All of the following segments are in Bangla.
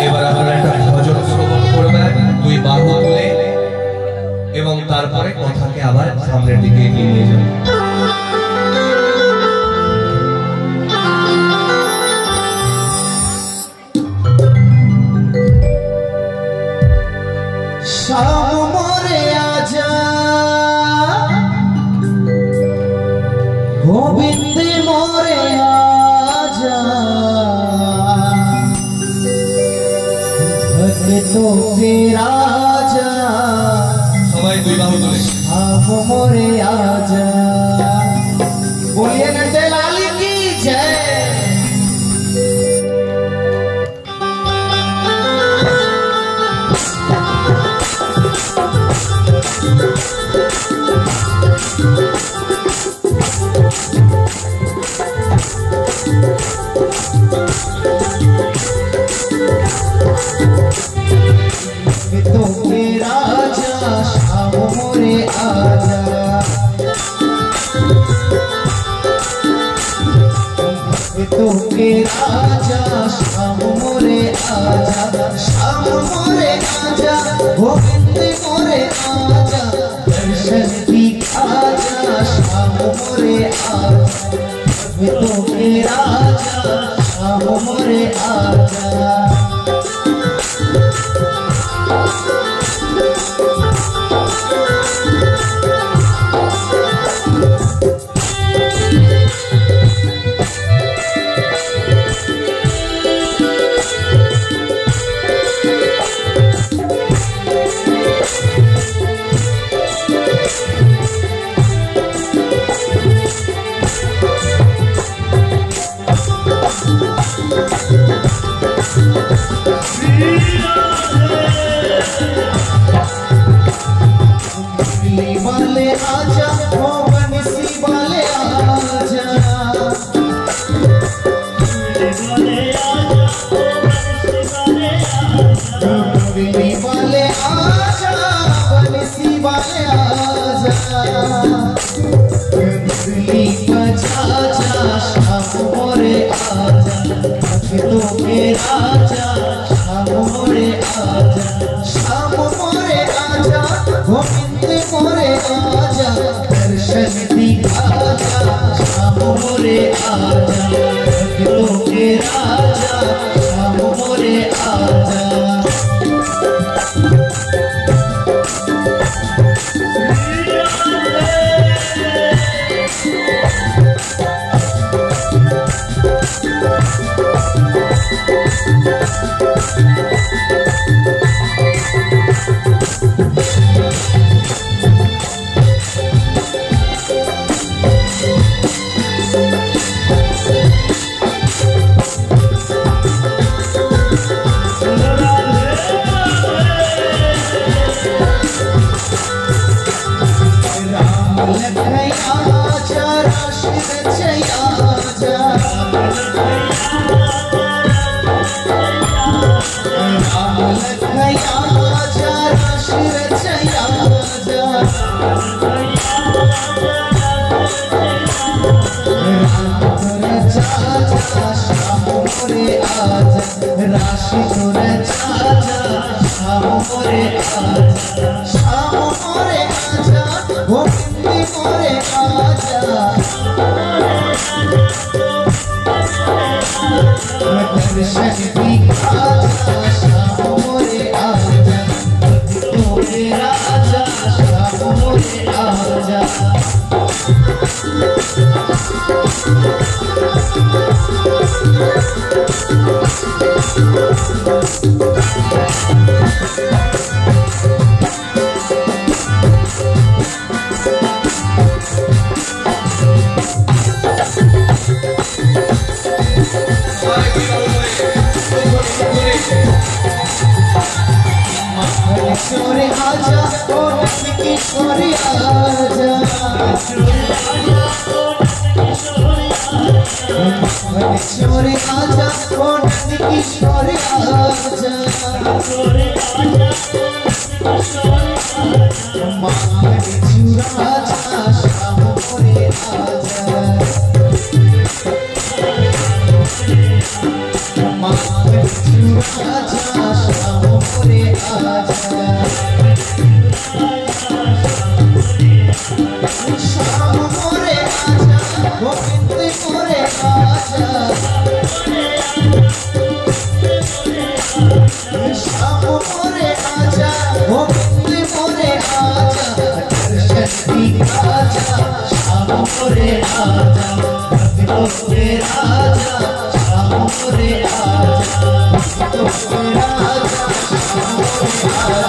এবার আপনারা একটা ভজন শ্রবণ করবেন দুই বাহু তুলে এবং তারপরে কথাকে আবার সামনের দিকে এগিয়ে নিয়ে যাবেন। शाम मोरे आजा गोविंद मोरे आजा भक्तों के राजा সবাই দুই বাহু তুলে शाम मोरे आजा बोलिए नंदे लाल की जय। तो के राजा शाम मोरे आजा तो के राजा शाम मोरे आजा शाम मोरे आजा गोविंद मोरे आजा दर्शन की आजा शाम मोरे आजा तो के राजा शाम मोरे आजा। वाले आजा ओ बंसी वाले आजा वाले आजा बंसी वाले आजा बिजली बजा जा शाम मोरे आजा भक्तों के राजा शाम मोरे आजा शाम मोरे आजा गोविंद मोरे आजा दर्शन दिखा जा शाम मोरे आजा भक्तों के राजा शाम मोरे आजा। राशि तोरे चाचा शाम मोरे आजा शाम मोरे आजा गोविंद मोरे आजा दर्शन दिखा जा शाम मोरे आजा भक्तों के राजा शाम मोरे आजा। छोरे आजा ओ की छोरे आजा छोरे आजा ओ की छोरे आजा आजा शाम मोरे आजा রাজা শ্যাম করে আজা শ্যাম করে আজা গোবিন্দ করে আজা শ্যাম করে আজা গোবিন্দ করে আজা দর্শন দি আজা শ্যাম করে আজা ভক্ত করে আজা শ্যাম করে আজা ভক্ত করে আজা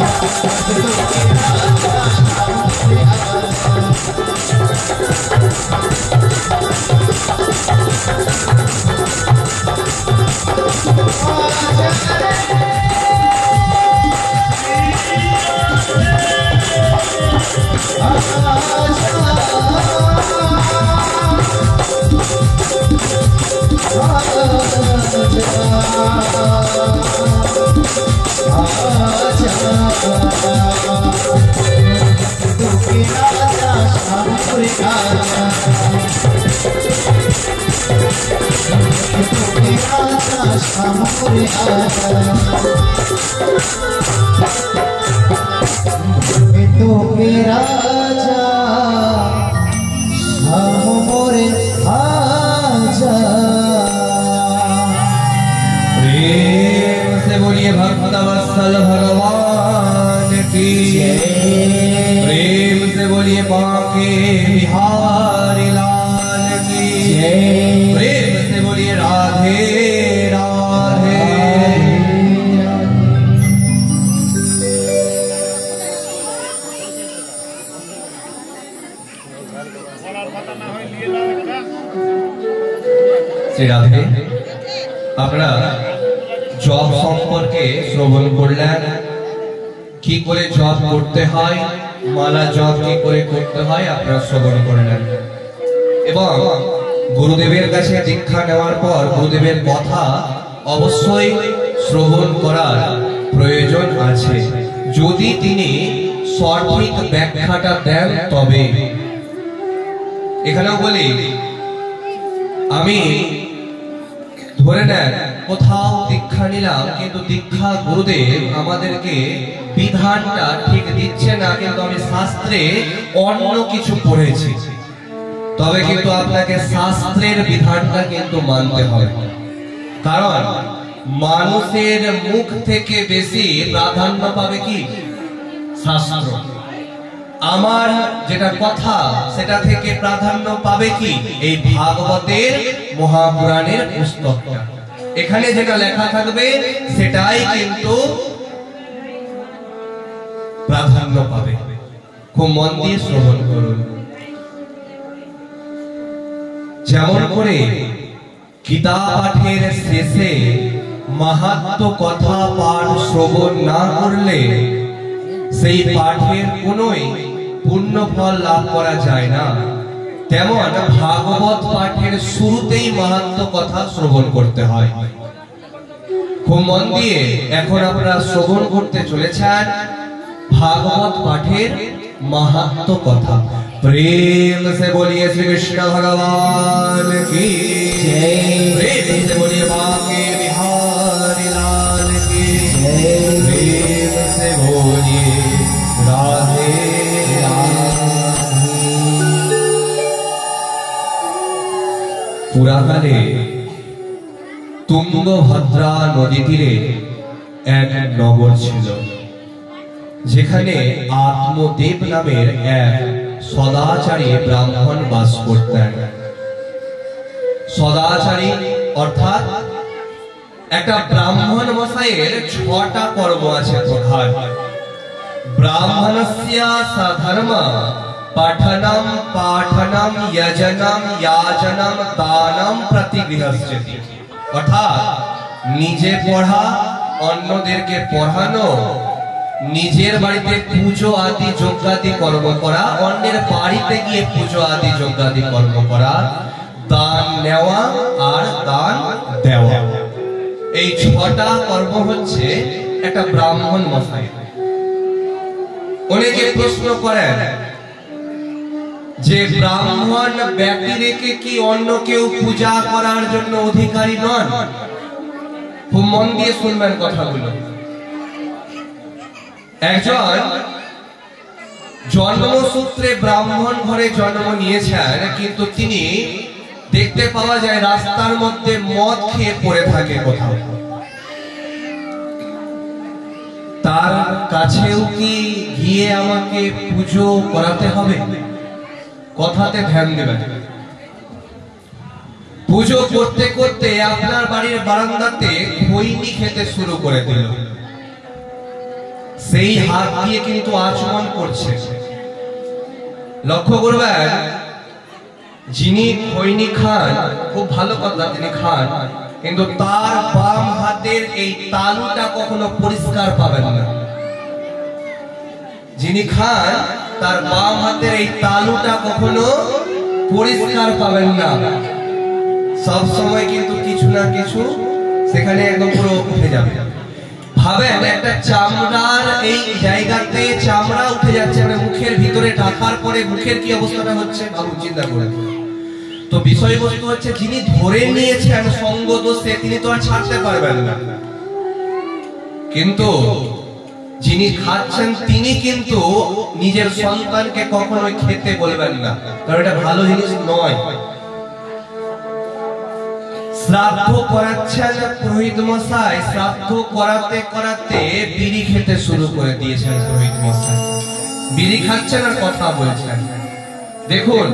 শ্যাম করে আজা ভক্ত করে আজা শ্যাম করে भक्तवत्सल भगवान की प्रेम से बोलिए बांके बिहारी लाल की प्रेम से बोलिए राधे राधे। श्री राधे अपना জপ সম্পর্কে শ্রবণ করলেন, কি করে জপ করতে হয়, মালা জপ কি করে করতে হয় আপনারা শ্রবণ করলেন। এবং গুরুদেবের কাছে দীক্ষা নেওয়ার পর গুরুদেবের কথা অবশ্যই শ্রবণ করার প্রয়োজন আছে, যদি তিনি সঠিক ব্যাখ্যাটা দেন তবে। এখানেও বলি, আমি ধরে নেন কোথাও দীক্ষা নিলাম, কিন্তু দীক্ষা গুরুদেব আমাদেরকে বিধানটা ঠিক দিচ্ছে না, কিন্তু আমি শাস্ত্রে অন্য কিছু পড়েছি, তবে কিন্তু আপনাকে শাস্ত্রের বিধানটা কিন্তু মানতে হবে। কারণ মানুষের মুখ থেকে বেশি প্রাধান্য পাবে কি শাস্ত্র। আমার যেটা কথা সেটা থেকে প্রাধান্য পাবে কি এই ভাগবতের মহাপুরাণের পুস্তকটা। এখানে যেটা লেখা থাকবে সেটাই কিন্তু প্রাধান্য পাবে। খুব মন দিয়ে শ্রবণ করুন। যেমন করে গীতা পাঠের শেষে মাহাত্ম্য কথা পাঠ শ্রবণ না করলে সেই পাঠের কোনোই পূর্ণ ফল লাভ করা যায় না, তেমন ভাগবত পাঠের শুরুতেই মাহাত্ম্য কথা শ্রবণ করতে হয়। খুব মন দিয়ে এখন আপনারা শ্রবণ করতে চলেছেন भागवत पाठेर महत्व कथा। प्रेम से बोलिए श्री कृष्ण भगवान की जय। प्रेम से बोलिए बांके बिहारी लाल की जय। प्रेम से बोलिए राधे राधे। पुराकाले तुंगभद्रा नदी तीरे एक नगर छिलो, যেখানে আত্মদেব নামের এক সদাচারী ব্রাহ্মণ বাস করতেন। সদাচারী অর্থাৎ একটা ব্রাহ্মণ মশাইয়ের ৬টা কর্ম আছে প্রধান। ব্রাহ্মণস্য সাধর্ম পঠনম পাঠনম যজনম याजनम দানম প্রতিগৃহস্যতি। অর্থাৎ নিজে পড়া, অন্যদেরকে পড়ানো, নিজের বাড়িতে পুজো আদি যজ্ঞাদি কর্ম করা, অন্যের বাড়িতে গিয়ে পুজো আদি যজ্ঞাদি কর্ম করা, দান নেওয়া আর দান দেওয়া। এই ৬টা কর্ম হচ্ছে একটা ব্রাহ্মণ মশাই। অনেকে প্রশ্ন করেন যে ব্রাহ্মণ ব্যক্তি রেখে কি অন্য কেউ পূজা করার জন্য অধিকারী নন? খুব মন দিয়ে শুনবেন কথাগুলো। একজন জন্মসূত্রে ব্রাহ্মণ ঘরে জন্ম নিয়েছেন, কিন্তু তিনি দেখতে পাওয়া যায় রাস্তার মধ্যে মদ খেয়ে পড়ে থাকে কোথাও। তার কাছেও কি গিয়ে আমাকে পুজো করাতে হবে? কথাতে ধ্যান দেবেন। পুজো করতে করতে আপনার বাড়ির বারান্দাতে খৈনি খেতে শুরু করে দিল। সেই হাত দিয়ে কিন্তু আচমন করছে। লক্ষ্য করবেন, যিনি খৈনি খান খুব ভালো কথা, তিনি খান, কিন্তু তার বাম হাতের এই তালুটা কখনো পরিষ্কার পাবেন না। যিনি খান তার বাম হাতের এই তালুটা কখনো পরিষ্কার পাবেন না। সব সময় কিন্তু কিছু না কিছু সেখানে একদম পুরো উঠে যাবে। ভাবেন একটা চামড়ার এই জায়গাতে চামড়া উঠে যাচ্ছে, মানে মুখের ভিতরে ঢাকার পরে মুখের কি অবস্থাটা হচ্ছে ভাবুন, চিন্তা করে। তো বিষয়বস্তু হচ্ছে, যিনি ধরে নিয়েছেন সঙ্গ দোষে তিনি তো আর ছাড়তে পারবেন না, কিন্তু যিনি খাচ্ছেন তিনি কিন্তু নিজের সন্তানকে কখনোই খেতে বলবেন না, কারণ এটা ভালো জিনিস নয়। শ্রাদ্ধ করাচ্ছেন পুরোহিত মশাই, শ্রাদ্ধ করাতে করাতে বিড়ি খেতে শুরু করে দিয়েছেন পুরোহিত মশাই। বিড়ি খাচ্ছেন আর কথা বলছেন। দেখুন,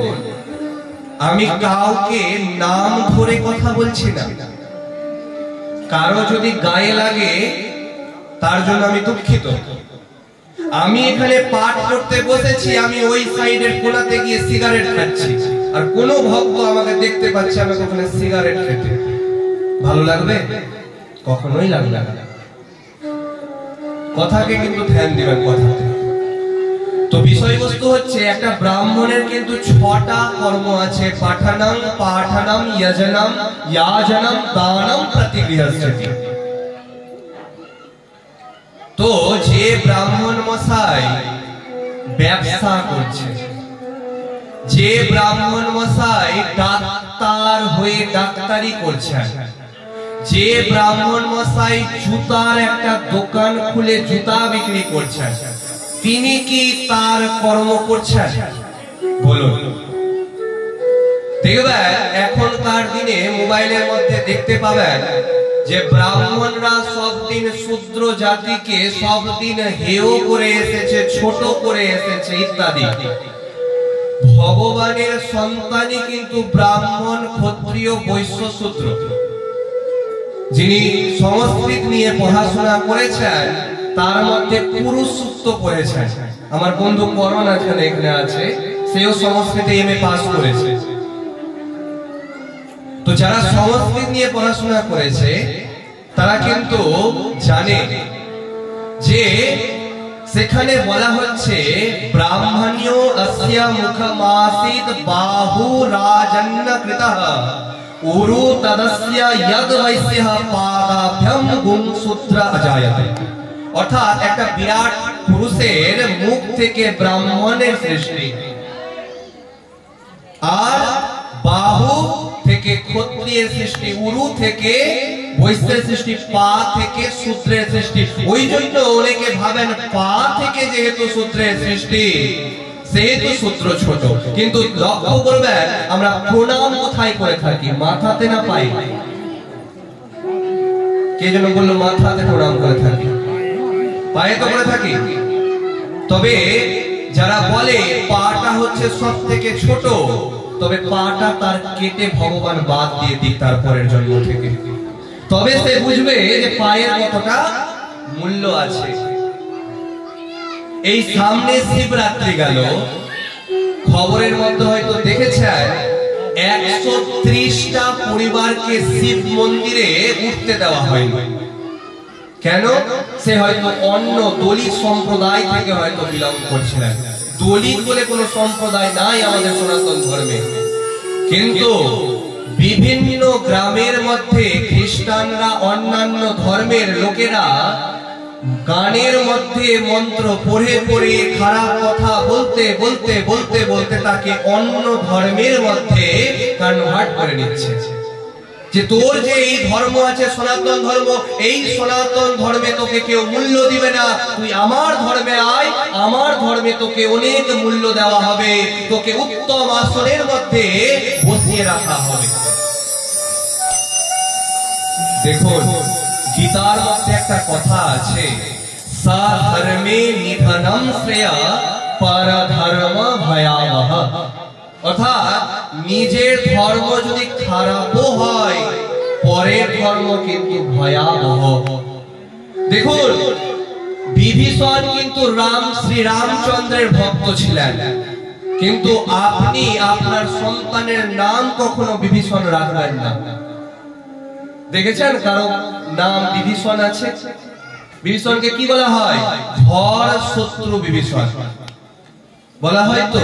আমি কাউকে নাম ধরে কথা বলছি না, কারো যদি গায়ে লাগে তার জন্য আমি দুঃখিত। আমি এখানে পাঠ করতে বসেছি, আমি ওই সাইডের কোণাতে গিয়ে সিগারেট খাচ্ছি, আর কোন ভক্ত আমাকে দেখতে পাচ্ছে আমি ওখানে সিগারেট খেতে, ভালো লাগবে? কখনোই লাগবে না। কথাকে কিন্তু ধ্যান দিবেন কথাতে। তো বিষয়বস্তু হচ্ছে, একটা ব্রাহ্মণের কিন্তু 6টা কর্ম আছে। পাঠানাম, পাঠানাম, যজনম, যাজনম, দানম, প্রতিগৃহস্থিতি। তো যে ব্রাহ্মণ মশাই ব্যবসা করছে, যে ব্রাহ্মণ মশাই ডাক্তার হয়ে ডাক্তারি করছেন, যে ব্রাহ্মণ মশাই জুতার একটা দোকান খুলে জুতা বিক্রি করছেন, তিনি কি তার কর্ম করছেন? বলুন। দেখবেন এখনকার দিনে মোবাইলের মধ্যে দেখতে পাবেন যে ব্রাহ্মণরা সব দিন শূদ্র জাতিকে সব দিন হেয় করে এসেছে, ছোট করে এসেছে ইত্যাদি। ভগবানের সন্তানই কিন্তু ব্রাহ্মণ, ক্ষত্রিয়, বৈশ্য, শূদ্র। যিনি সংস্কৃত নিয়ে পড়াশোনা করেছেন তার মধ্যে পুরুষ সূক্ত পড়েছেন। আমার বন্ধু করণ এখানে আছে, সেও সংস্কৃতে এমএ পাস করেছে। তো যারা সংস্কৃত নিয়ে পড়াশোনা করেছে তারা কিন্তু জানে যে সেখানে বলা হচ্ছে ব্রাহ্মণ্যো अस्या मुखमासीत बाहु राजन्न कृतः उरु तदस्य यद वैश्यः पादाभ्यम गुणसूत्र अजायते। অর্থাৎ একটা বিরাট পুরুষের মুখ থেকে ব্রাহ্মণের সৃষ্টি, আর বাহু থেকে ক্ষত্রিয়ের সৃষ্টি, উরু থেকে বৈশ্যের সৃষ্টি, পা থেকে শূদ্রের সৃষ্টি। ওই জন্য অনেকে ভাবেন পা থেকে যেহেতু শূদ্রের সৃষ্টি সেহেতু শূদ্র ছোট। কিন্তু লক্ষ্য করবেন আমরা প্রণাম কোথায় করে থাকি? মাথাতে না পায়ে? কে যেন বললো মাথাতে প্রণাম করে থাকি, পায়ে তো করে থাকি। তবে যারা বলে পাটা হচ্ছে সব থেকে ছোট, তবে পাটা তার কেটে ভগবান বাদ দিয়ে দিক তার পরের জন্ম থেকে, তবে সে বুঝবে যে পায়ের কতটা মূল্য আছে। এই সামনে শিবরাত্রি গেল, খবরের মধ্যে হয়তো দেখেছেন 130টা পরিবারকে শিব মন্দিরে উঠতে দেওয়া হয়নি। কেন? সে হয়তো অন্য দলিত সম্প্রদায় থেকে হয়তো বিলং করছিলেন। দলিত বলে কোনো সম্প্রদায় নাই আমাদের সনাতন ধর্মে, কিন্তু বিভিন্ন গ্রামের মধ্যে খ্রিস্টানরা, অন্যান্য ধর্মের লোকেরা গানের মধ্যে মন্ত্র পড়ে পড়ে খারাপ কথা বলতে বলতে বলতে বলতে তাকে অন্য ধর্মের মধ্যে কনভার্ট করে নিচ্ছে। যে যে তোর যে এই ধর্ম আছে সনাতন ধর্ম, এই সনাতন ধর্মে তোকে কেউ মূল্য দিবে না, তুই আমার ধর্মে আয়, আমার ধর্মে তোকে অনেক মূল্য দেওয়া হবে, তোকে উত্তম আসনের মধ্যে বসিয়ে রাখা হবে। দেখুন গীতার মধ্যে একটা কথা আছে, সা ধর্মে নিধনম শ্রেয়া পরধর্ম ভয়াবহ। অর্থাৎ নিজের ধর্ম যদি খারাপও হয়, পরের ধর্ম কিন্তু ভয়াবহ। দেখুন বিভীষণ কিন্তু শ্রী রামচন্দ্রের ভক্ত ছিলেন, কিন্তু আপনি আপনার সন্তানের নাম কখনো বিভীষণ রাখবেন না। দেখেছেন কারো নাম বিভীষণ আছে? বিভীষণকে কি বলা হয়? ধর শত্রু বিভীষণ বলা হয়। তো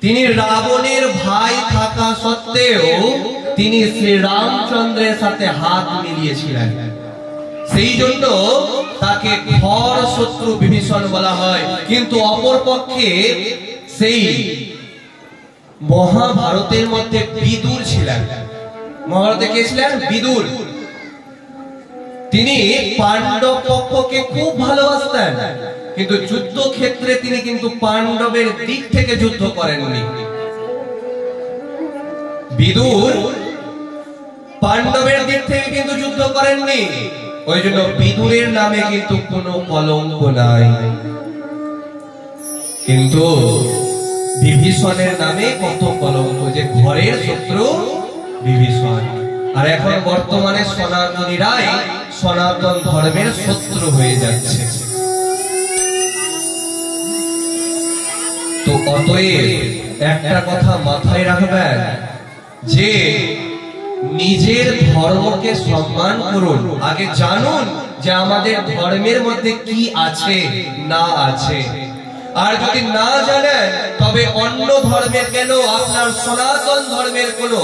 তিনি রাবণের ভাই থাকা সত্ত্বেও তিনি শ্রী রামচন্দ্রের সাথে হাত মিলিয়েছিলেন, সেই জন্য তাকে ঘর শত্রু বিভীষণ বলা হয়। কিন্তু অপরপক্ষে সেই মহাভারতের মধ্যে বিদুর ছিলেন। মহাভারতে কে ছিলেন? বিদুর। তিনি পাণ্ডব পক্ষকে খুব ভালোবাসতেন, কিন্তু যুদ্ধ ক্ষেত্রে তিনি কিন্তু পাণ্ডবের দিক থেকে যুদ্ধ করেননি। বিদুর পাণ্ডবের দিক থেকে কিন্তু যুদ্ধ করেননি, ওই জন্য বিদুরের নামে কিন্তু কোনো কলঙ্ক নাই। কিন্তু বিভীষণের নামে কত কলঙ্ক, যে ঘরের শত্রু বিভীষণ। আর এখন বর্তমানে সনাতনীরাই সনাতন ধর্মের শত্রু হয়ে যাচ্ছে। তো অতএব একটা কথা মাথায় রাখবেন, যে নিজের ধর্মকে সম্মান করুন, আগে জানুন যে আমাদের ধর্মের মধ্যে কি আছে না আছে। আর যদি না জানেন তবে অন্য ধর্মের কেন, আপনার সনাতন ধর্মের কোনো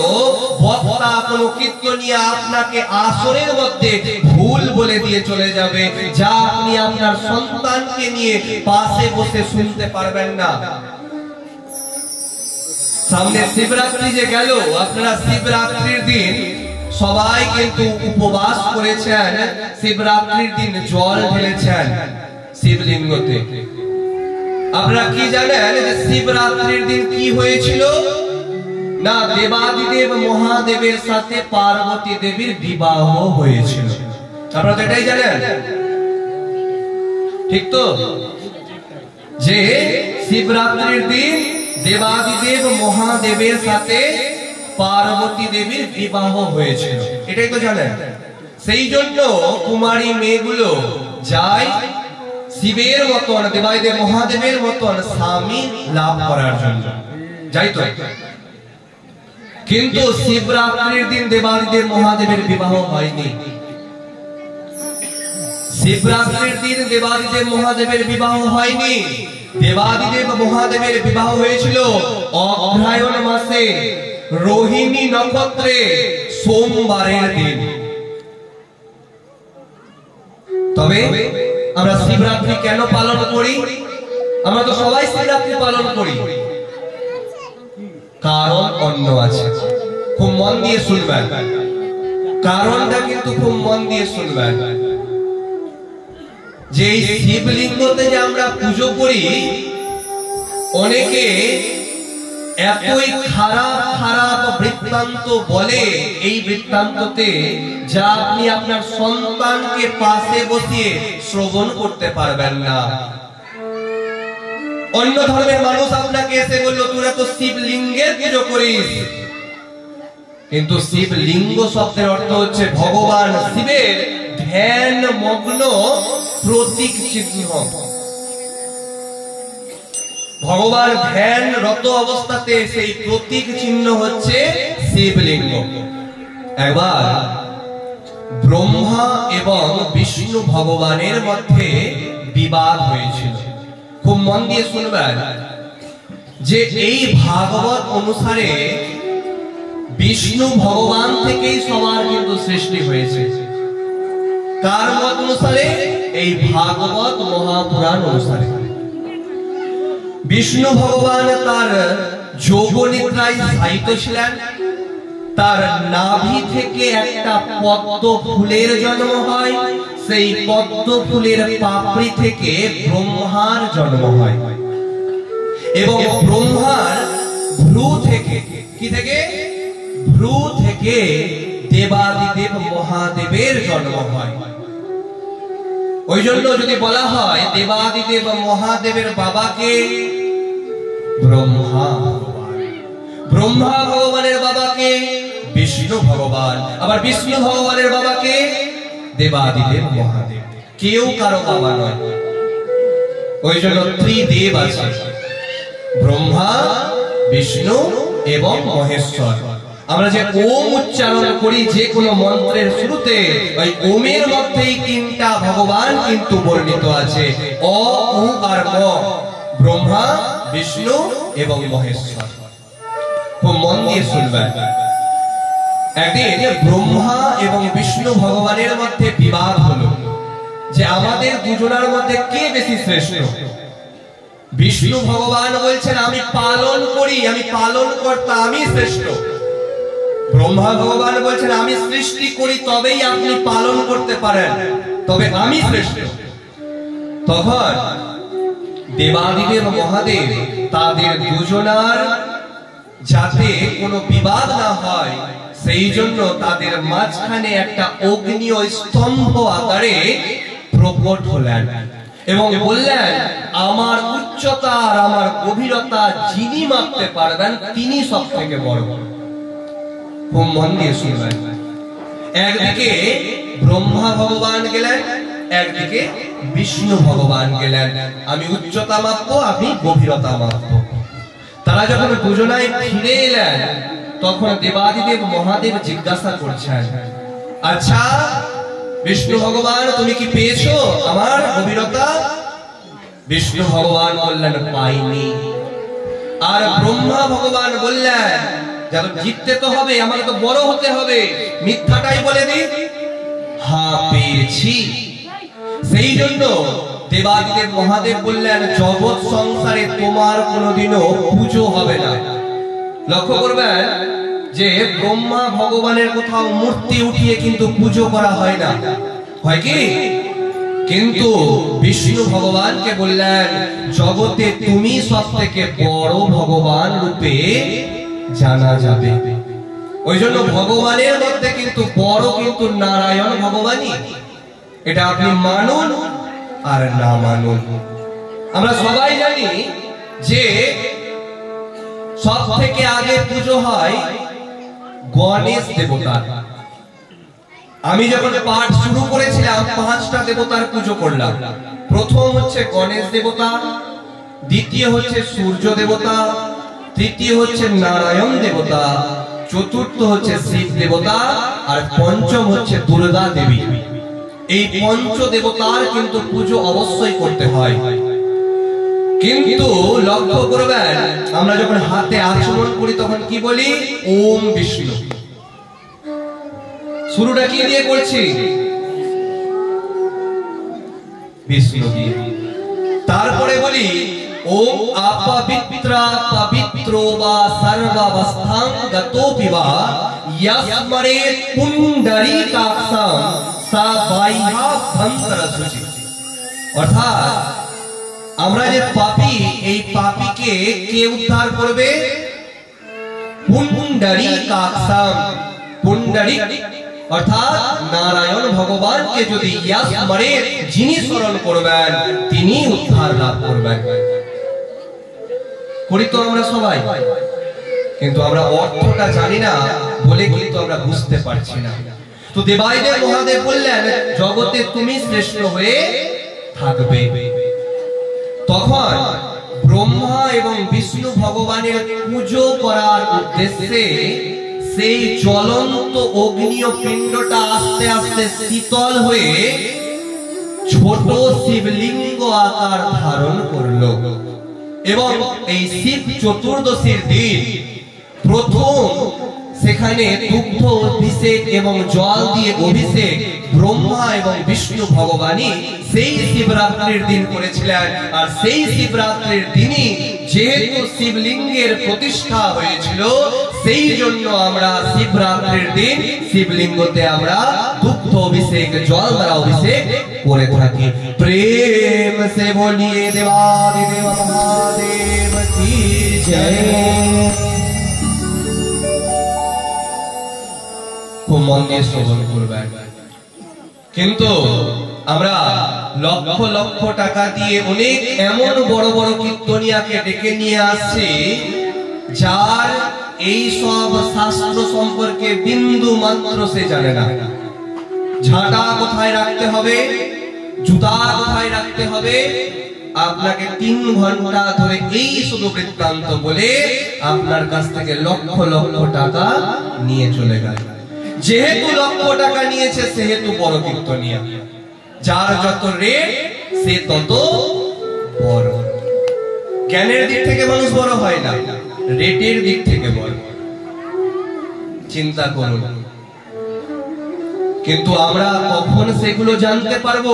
বক্তা কোনো কীর্তনিয়া আপনাকে আসরের মধ্যে ভুল বলে দিয়ে চলে যাবে, যা আপনি আপনার সন্তানকে নিয়ে পাশে বসে শুনতে পারবেন না। সামনে শিবরাত্রি যে গেল, আপনারা শিবরাত্রির দিন সবাই কিন্তু উপবাস করেছেন, শিবরাত্রির দিন জল ঢেলেছেন শিবলিঙ্গতে। আপনারা কি জানেন যে শিবরাত্রির দিন কি হয়েছিল? না, দেবাদিদেব মহাদেবের সাথে পার্বতী দেবীর বিবাহ হয়েছিল। আপনারা তো এটাই জানেন, ঠিক তো? যে শিবরাত্রির দিন দেবাদিদেব মহাদেবের সাথে পার্বতী দেবীর বিবাহ হয়েছিল, এটাই তো জানেন। সেই জন্য কুমারী মেয়েগুলো যায় শিবের মতন, দেবাদিদেব মহাদেবের মতন স্বামী লাভ করার জন্য, যাই তো। কিন্তু শিবরাত্রির দিন দেবাদিদেব মহাদেবের বিবাহ হয়নি। শিবরাত্রির দিন দেবাদিদেব মহাদেবের বিবাহ হয়নি। দেবাদিদেব মহাদেবের বিবাহ হয়েছিল অগ্রহায়ণ মাসে রোহিণী নক্ষত্রে সোমবারের দিন। তবে আমরা শিবরাত্রি কেন পালন করি? আমরা তো সবাই শিবরাত্রি পালন করি, কারণ অন্য আছে। খুব মন দিয়ে শুনবেন, কারণটা কিন্তু খুব মন দিয়ে শুনবেন। যে শিবলিঙ্গতে যে আমরা পুজো করি, অনেকে এতই খারাপ খারাপ বৃত্তান্ত বলে, এই বৃত্তান্ততে যা আপনি আপনার সন্তানকে পাশে বসিয়ে শ্রবণ করতে পারবেন না। অন্য ধর্মের মানুষ আপনাকে এসে বলল, তোরা তো শিবলিঙ্গের পুজো করিস, কিন্তু শিবলিঙ্গ শব্দের অর্থ হচ্ছে ভগবান শিবের ধ্যান মগ্ন প্রতীক চিহ্ন। ভগবান ধ্যানরত অবস্থাতে সেই প্রতীক চিহ্ন হচ্ছে শিবলিঙ্গ। একবার ব্রহ্মা এবং বিষ্ণু ভগবানের মধ্যে বিবাদ হয়েছিল। খুব মন দিয়ে শুনবেন যে এই ভাগবত অনুসারে বিষ্ণু ভগবান থেকেই সবার কিন্তু সৃষ্টি হয়েছে। কার মত অনুসারে? এই ভাগবত মহাপুরাণ অনুসারে। বিষ্ণু ভগবান তার যোগ নিদ্রায় শায়িত ছিলেন, তার নাভি থেকে একটা পদ্ম ফুলের জন্ম হয়, সেই পদ্ম ফুলের পাপড়ি থেকে ব্রহ্মার জন্ম হয়, এবং ব্রহ্মার ভ্রু থেকে, কি থেকে? ভ্রু থেকে দেবাদিদেব মহাদেবের জন্ম হয়। ওই জন্য যদি বলা হয় দেবাদিদেব মহাদেবের বাবাকে ব্রহ্মা ভগবান, ব্রহ্মা ভগবানের বাবাকে বিষ্ণু ভগবান, আবার বিষ্ণু ভগবানের বাবাকে দেবাদিদেব মহাদেব। কেউ কারো বাবা নয়। ওই জন্য ত্রিদেব আছে, ব্রহ্মা, বিষ্ণু এবং মহেশ্বর। আমরা যে ওম উচ্চারণ করি যে কোনো মন্ত্রের শুরুতে, ওই ওমের মধ্যেই তিনটা ভগবান কিন্তু বর্ণিত আছে, অ, উ আর ম, ব্রহ্মা, বিষ্ণু এবং মহেশ্বর। খুব মন দিয়ে শুনবেন। একদিন ব্রহ্মা এবং বিষ্ণু ভগবানের মধ্যে বিবাদ হলো যে আমাদের দুজনের মধ্যে কে বেশি শ্রেষ্ঠ। বিষ্ণু ভগবান বলছেন আমি পালন করি, আমি পালন কর্তা, আমি শ্রেষ্ঠ। ব্রহ্মা ভগবান বলছেন আমি সৃষ্টি করি, তবেই আপনি পালন করতে পারেন, তবে আমি শ্রেষ্ঠ। তখন দেবাদিদেব মহাদেব তাদের দুজনার যাতে কোনো বিবাদ না হয় সেই জন্য তাদের মাঝখানে একটা অগ্নি স্তম্ভ আকারে প্রকট হলেন এবং বললেন আমার উচ্চতা আর আমার গভীরতা যিনি মাপতে পারবেন তিনি সব থেকে বড়। খুব মন দিয়ে শুনবেন। একদিকে ব্রহ্মা ভগবান গেলেন, একদিকে বিষ্ণু ভগবান গেলেন। আমি উচ্চতা মাপবো, আপনি গভীরতা মাপবো। তারা যখন দুজনায় ফিরে এলেন তখন দেবাদিদেব মহাদেব জিজ্ঞাসা করছেন, আচ্ছা বিষ্ণু ভগবান তুমি কি পেয়েছো আমার গভীরতা? বিষ্ণু ভগবান বললেন পাইনি। আর ব্রহ্মা ভগবান বললেন যখন জিততে তো হবে, আমাকে তো বড় হতে হবে, মিথ্যাটাই বলে দিই, হ্যাঁ পেয়েছি। সেই জন্য দেবাদিদেব মহাদেব বললেন জগৎ সংসারে তোমার কোনোদিনও পুজো হবে না। লক্ষ্য করবেন যে ব্রহ্মা ভগবানের কোথাও মূর্তি উঠিয়ে কিন্তু পুজো করা হয় না, হয় কি? কিন্তু বিষ্ণু ভগবানকে বললেন জগতে তুমি সব থেকে বড় ভগবান রূপে জানা যাবে। ওই জন্য ভগবানের মধ্যে কিন্তু বড় কিন্তু নারায়ণ ভগবানই। এটা আপনি মানুন আর না মানুন। আমরা সবাই জানি যে সব থেকে আগে পুজো হয় গণেশ দেবতার। আমি যখন পাঠ শুরু করেছিলাম 5টা দেবতার পুজো করলাম। প্রথম হচ্ছে গণেশ দেবতা, দ্বিতীয় হচ্ছে সূর্য দেবতা, তৃতীয় হচ্ছে নারায়ণ দেবতা, চতুর্থ হচ্ছে শিব দেবতা, আর পঞ্চম হচ্ছে দুর্গা দেবী। এই পঞ্চ দেবতার কিন্তু পুজো অবশ্যই করতে হয়। কিন্তু লক্ষ্য করবেন আমরা যখন হাতে আচমন করি তখন কি বলি? ওম বিষ্ণু। শুরুটা কি দিয়ে করছি? বিষ্ণু দিয়ে। তারপরে বলি ওম আপবিত্রা পবিত্রো বা সর্বাবস্থাং গতোপি বা ইয়াস্মরে পুণ্ডরীকাক্ষং সা বাহ্যা ভন্তরসুচি। অর্থাৎ আমরা যে পাপী, এই পাপীকে কে উদ্ধার করবে? পুণ্ডরীকাক্ষং। পুণ্ডরীক অর্থাৎ নারায়ণ ভগবানকে যদি ইয়াস্মরে যিনি স্মরণ করবেন তিনি উদ্ধার লাভ করবেন। করি তো আমরা সবাই, কিন্তু আমরা অর্থটা জানি না বলে কিন্তু আমরা বুঝতে পারছি না। তো দেবাদিদেব মহাদেব বললেন জগতে তুমি শ্রেষ্ঠ হয়ে থাকবে। তখন ব্রহ্মা এবং বিষ্ণু ভগবানের পুজো করার উদ্দেশ্যে সেই জ্বলন্ত অগ্নিয় পিণ্ডটা আস্তে আস্তে শীতল হয়ে ছোট শিবলিঙ্গ আকার ধারণ করলো এবং এই শিব চতুর্দশীর দিন প্রথম সেখানে দুগ্ধ অভিষেক এবং জল দিয়ে অভিষেক ব্রহ্মা এবং বিষ্ণু ভগবানই সেই শিবরাত্রির দিন করেছিলেন। আর সেই শিবরাত্রির দিনই যেহেতু শিবলিঙ্গের প্রতিষ্ঠা হয়েছিল সেই জন্য আমরা শিবরাত্রির দিন শিবলিঙ্গতে আমরা দুগ্ধ অভিষেক, জল দ্বারা অভিষেক করে থাকি। প্রেম সে বলিয়ে দেবাদিদেব মহাদেব কি জয়। খুব মন দিয়ে শ্রবণ করবেন। কিন্তু আমরা লক্ষ লক্ষ টাকা দিয়ে অনেক এমন বড় বড় কীর্তনিয়াকে ডেকে নিয়ে আসছি যার এই সব শাস্ত্র সম্পর্কে বিন্দু মাত্র সে জানে না। ঝাঁটা কোথায় রাখতে হবে, জুতা কোথায় রাখতে হবে, আপনাকে 3 ঘন্টা ধরে এই শুধু বৃত্তান্ত বলে আপনার কাছ থেকে লক্ষ লক্ষ টাকা নিয়ে চলে গেল। যেহেতু লক্ষ টাকা নিয়েছে সেহেতু বড় কীর্তনিয়া, যার যত রেট সে তত বড়। জ্ঞানের দিক থেকে মানুষ বড় হয় না, রেটের দিক থেকে বড়। চিন্তা করুন। কিন্তু আমরা কখন সেগুলো জানতে পারবো?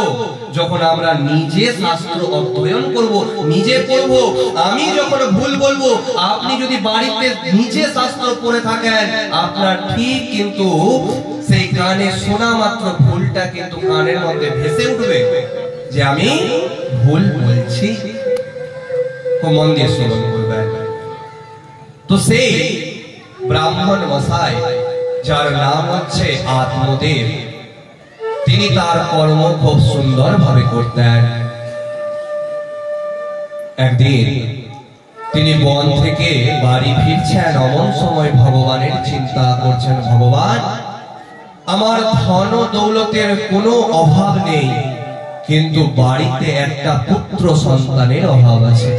যখন আমরা নিজে শাস্ত্র অধ্যয়ন করব, নিজে পড়ব। আমি যখন ভুল বলবো, আপনি যদি বাড়িতে নিজে শাস্ত্র পড়ে থাকেন, আপনার ঠিক কিন্তু সেই কানে শোনা মাত্র ভুলটা কিন্তু কানের মধ্যে ভেসে উঠবে যে আমি ভুল বলছি। মন দিয়ে শ্রবণ করবেন। তো সেই ব্রাহ্মণ মশাই, যার নাম হচ্ছে আত্মদেব, তিনি তার কর্ম খুব সুন্দর ভাবে করতেন। একদিন তিনি বন থেকে বাড়ি ফিরছেন, এমন সময় ভগবানের চিন্তা করছেন, ভগবান আমার ধন দৌলতের কোনো অভাব নেই, কিন্তু বাড়িতে একটা পুত্র সন্তানের অভাব আছে।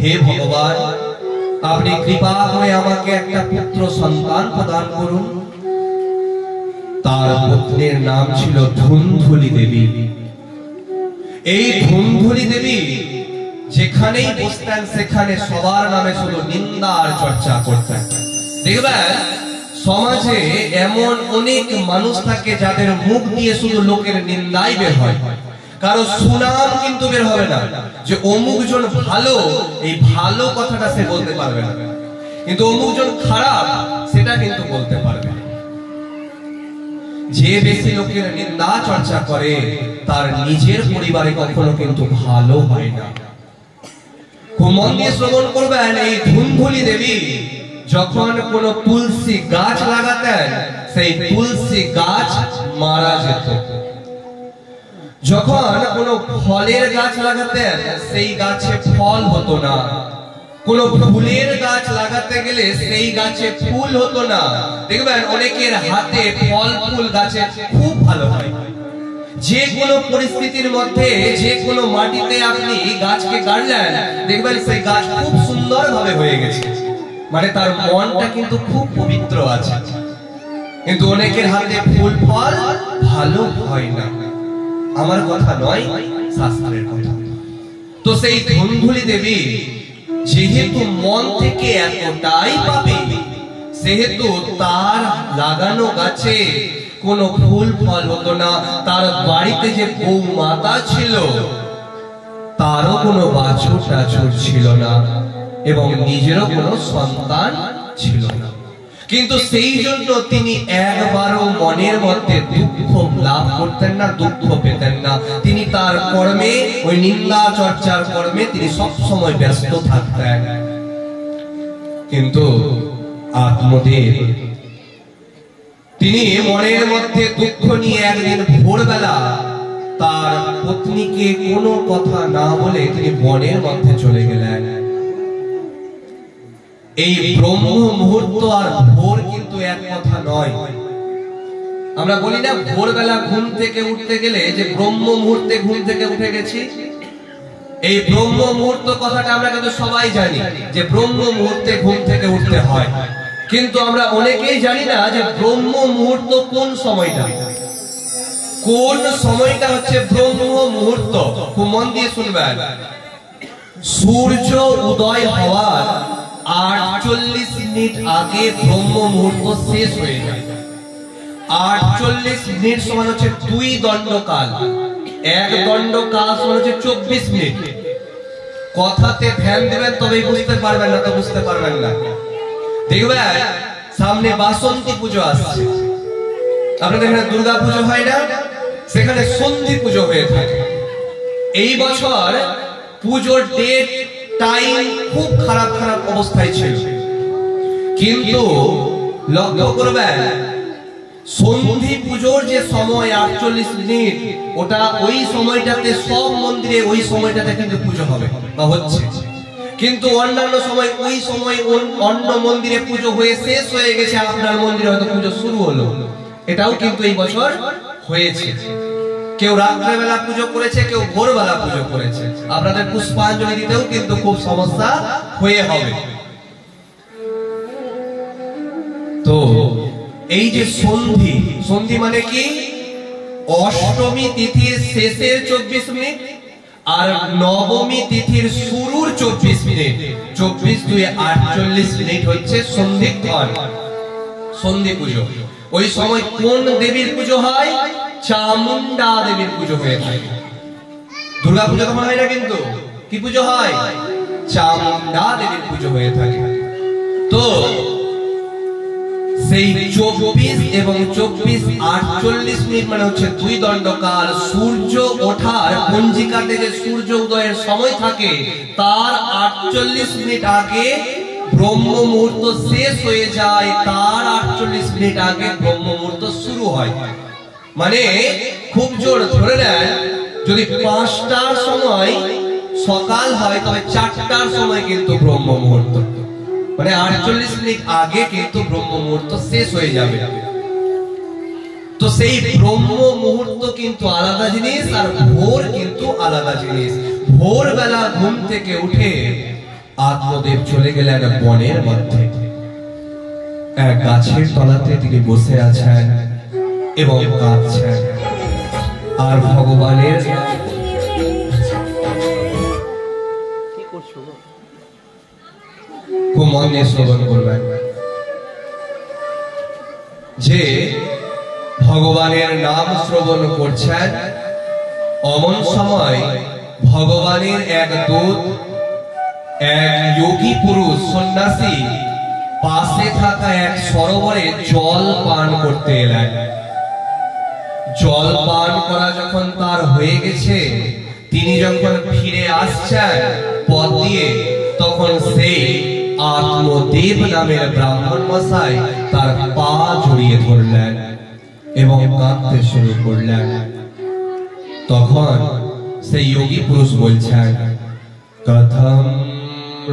হে ভগবান, আপনি কৃপা করে আমাকে একটা পুত্র সন্তান প্রদান করুন। তার পুত্রের নাম ছিল ধুন্ধুলি দেবী। এই ধুন্ধুলি দেবী যেখানেই বসতেন সেখানে সবার নামে শুধু নিন্দা আর চর্চা করতেন। দেখবেন সমাজে এমন অনেক মানুষ থাকে যাদের মুখ দিয়ে শুধু লোকের নিন্দাই বের হয়, কারো সুনাম কিন্তু বের হবে না। যে অমুক জন ভালো, এই ভালো কথাটা সে বলতে পারবে না, কিন্তু অমুক জন খারাপ সেটা কিন্তু বলতে পারবে। যে বেশি লোকের নিন্দা চর্চা করে তার নিজের পরিবারে কখনো কিন্তু ভালো হয় না। খুব মন দিয়ে শ্রবণ করবেন। এই ধুন্ধুলি দেবী যখন কোন তুলসী গাছ লাগাতেন, সেই তুলসী গাছ মারা যেত। যখন কোন ফলের গাছ লাগাতেন, সেই গাছে ফল হতো না। কোন ফুলের গাছ লাগাতে গেলে সেই গাছে ফুল হতো না। দেখবেন অনেকের হাতে ফল ফুল গাছে খুব ভালো হয়। যে কোনো পরিস্থিতির মধ্যে, যে কোনো মাটিতে আপনি গাছকে গাড়লেন, দেখবেন সেই গাছ খুব সুন্দর ভাবে হয়ে গেছে, মানে তার মনটা কিন্তু খুব পবিত্র আছে। কিন্তু অনেকের হাতে ফুল ফল ভালো হয় না। আমার কথা নয়, শাস্ত্রের কথা। তো সেই ধুন্ধুলি দেবী যেহেতু মন থেকে এতটাই পাবে, সেহেতু তার লাগানো গাছে কোনো ফুল ফল হতো না। তার বাড়িতে যে বউ মাতা ছিল তারও কোনো বাছুর টাছুর ছিল না, এবং নিজেরও কোনো সন্তান ছিল না। কিন্তু সেই জন্য তিনি একবারও মনের মধ্যে দুঃখ লাভ করতেন না, দুঃখ পেতেন না। তিনি তার কর্মে, ওই নিন্দা চর্চার কর্মে তিনি সব সময় ব্যস্ত থাকতেন। কিন্তু আত্মদেব তিনি মনের মধ্যে দুঃখ নিয়ে একদিন ভোরবেলা তার পত্নীকে কোনো কথা না বলে তিনি বনের মধ্যে চলে গেলেন। এই ব্রহ্ম মুহূর্ত আর ভোর কিন্তু এক কথা নয়। আমরা বলি না ভোরবেলা ঘুম থেকে উঠতে গেলে যে ব্রহ্ম মুহূর্তে ঘুম থেকে উঠে গেছি। এই ব্রহ্ম মুহূর্ত কথাটা আমরা কিন্তু সবাই জানি যে ব্রহ্ম মুহূর্তে ঘুম থেকে উঠতে হয়, কিন্তু আমরা অনেকেই জানি না যে ব্রহ্ম মুহূর্ত কোন সময়টা। কোন সময়টা হচ্ছে ব্রহ্ম মুহূর্ত। খুব মন দিয়ে শুনবেন। সূর্য উদয় হওয়ার 48 মিনিট আগে ব্রহ্ম মুহূর্ত শেষ হয়ে যায়। 48 মিনিট সমান হচ্ছে 2 দণ্ডকাল। 1 দণ্ডকাল সমান হচ্ছে 24 মিনিট। কথাতে ধ্যান দেবেন তবেই বুঝতে পারবেন, না তো বুঝতে পারবেন না। দেখবেন সামনে বাসন্তী পুজো আসছে, আপনাদের এখানে দুর্গা পুজো হয় না, সেখানে সন্ধি পুজো হয়ে থাকে। এই বছর পুজোর ডেট টাইম খুব খারাপ খারাপ অবস্থায় ছিল, কিন্তু লক্ষ্য করবেন সন্ধি পুজোর যে সময় 48 মিনিট, ওটা ওই সময়টাতে সব মন্দিরে ওই সময়টাতে কিন্তু পুজো হবে বা হচ্ছে। কিন্তু অন্যান্য সময় ওই সময় অন্য মন্দিরে পুজো হয়ে শেষ হয়ে গেছে, আপনার মন্দিরে হয়তো পুজো শুরু হলো। এটাও কিন্তু এই বছর হয়েছে। কেউ রাত্রেবেলা পুজো করেছে, কেউ ভোরবেলা পুজো করেছে। আপনাদের পুষ্পাঞ্জলি দিতেও কিন্তু খুব সমস্যা হয়ে হবে। তো এই যে সন্ধি, সন্ধি মানে কি? অষ্টমী তিথির শেষের 24 মিনিট আর নবমী তিথির শুরুর 24 মিনিট, 24 2 48 মিনিট হচ্ছে সন্ধিক্ষণ, সন্ধি পুজো। ওই সময় কোন দেবীর পুজো হয়? চামুন্ডা দেবীর পুজো হয়ে থাকে। দুর্গা পুজো তখন হয় না, কিন্তু কি পুজো হয়? চামুন্ডা দেবীর পুজো হয়ে থাকে। তো সেই 24 এবং 24 48 মিনিট মানে হচ্ছে 2 দণ্ডকাল। সূর্য ওঠার পঞ্জিকাতে যে সূর্য উদয়ের সময় থাকে তার 48 মিনিট আগে ব্রহ্ম মুহূর্ত শেষ হয়ে যায়, তার 48 মিনিট আগে ব্রহ্ম মুহূর্ত শুরু হয়। মানে খুব জোর ধরে নেন, যদি 5টার সময় সকাল হয় তবে 4টার সময় কিন্তু ব্রহ্ম মুহূর্ত, মানে 48 মিনিট আগে কিন্তু ব্রহ্ম মুহূর্ত শেষ হয়ে যাবে। তো সেই ব্রহ্ম মুহূর্ত কিন্তু আলাদা জিনিস, আর ভোর কিন্তু আলাদা জিনিস। ভোরবেলা ঘুম থেকে উঠে আত্মদেব চলে গেলেন বনের মধ্যে। এক গাছের তলাতে তিনি বসে আছেন এবং কাঁদছেন, আর ভগবানের খুব মন দিয়ে শ্রবণ করবেন যে ভগবানের নাম শ্রবণ করছেন। অমন সময় ভগবানের এক দূত, এক যোগী পুরুষ সন্ন্যাসী পাশে থাকা এক সরোবরে জল পান করতে এলেন। জল পান করা যখন তার হয়ে গেছে, তিনি যখন ফিরে আসছেন পথ দিয়ে, তখন সেই আত্মদেব নামের ব্রাহ্মণ মশাই তার পা জড়িয়ে ধরলেন এবং কাঁদতে শুরু করলেন। তখন সেই যোগী পুরুষ বলছেন, কথম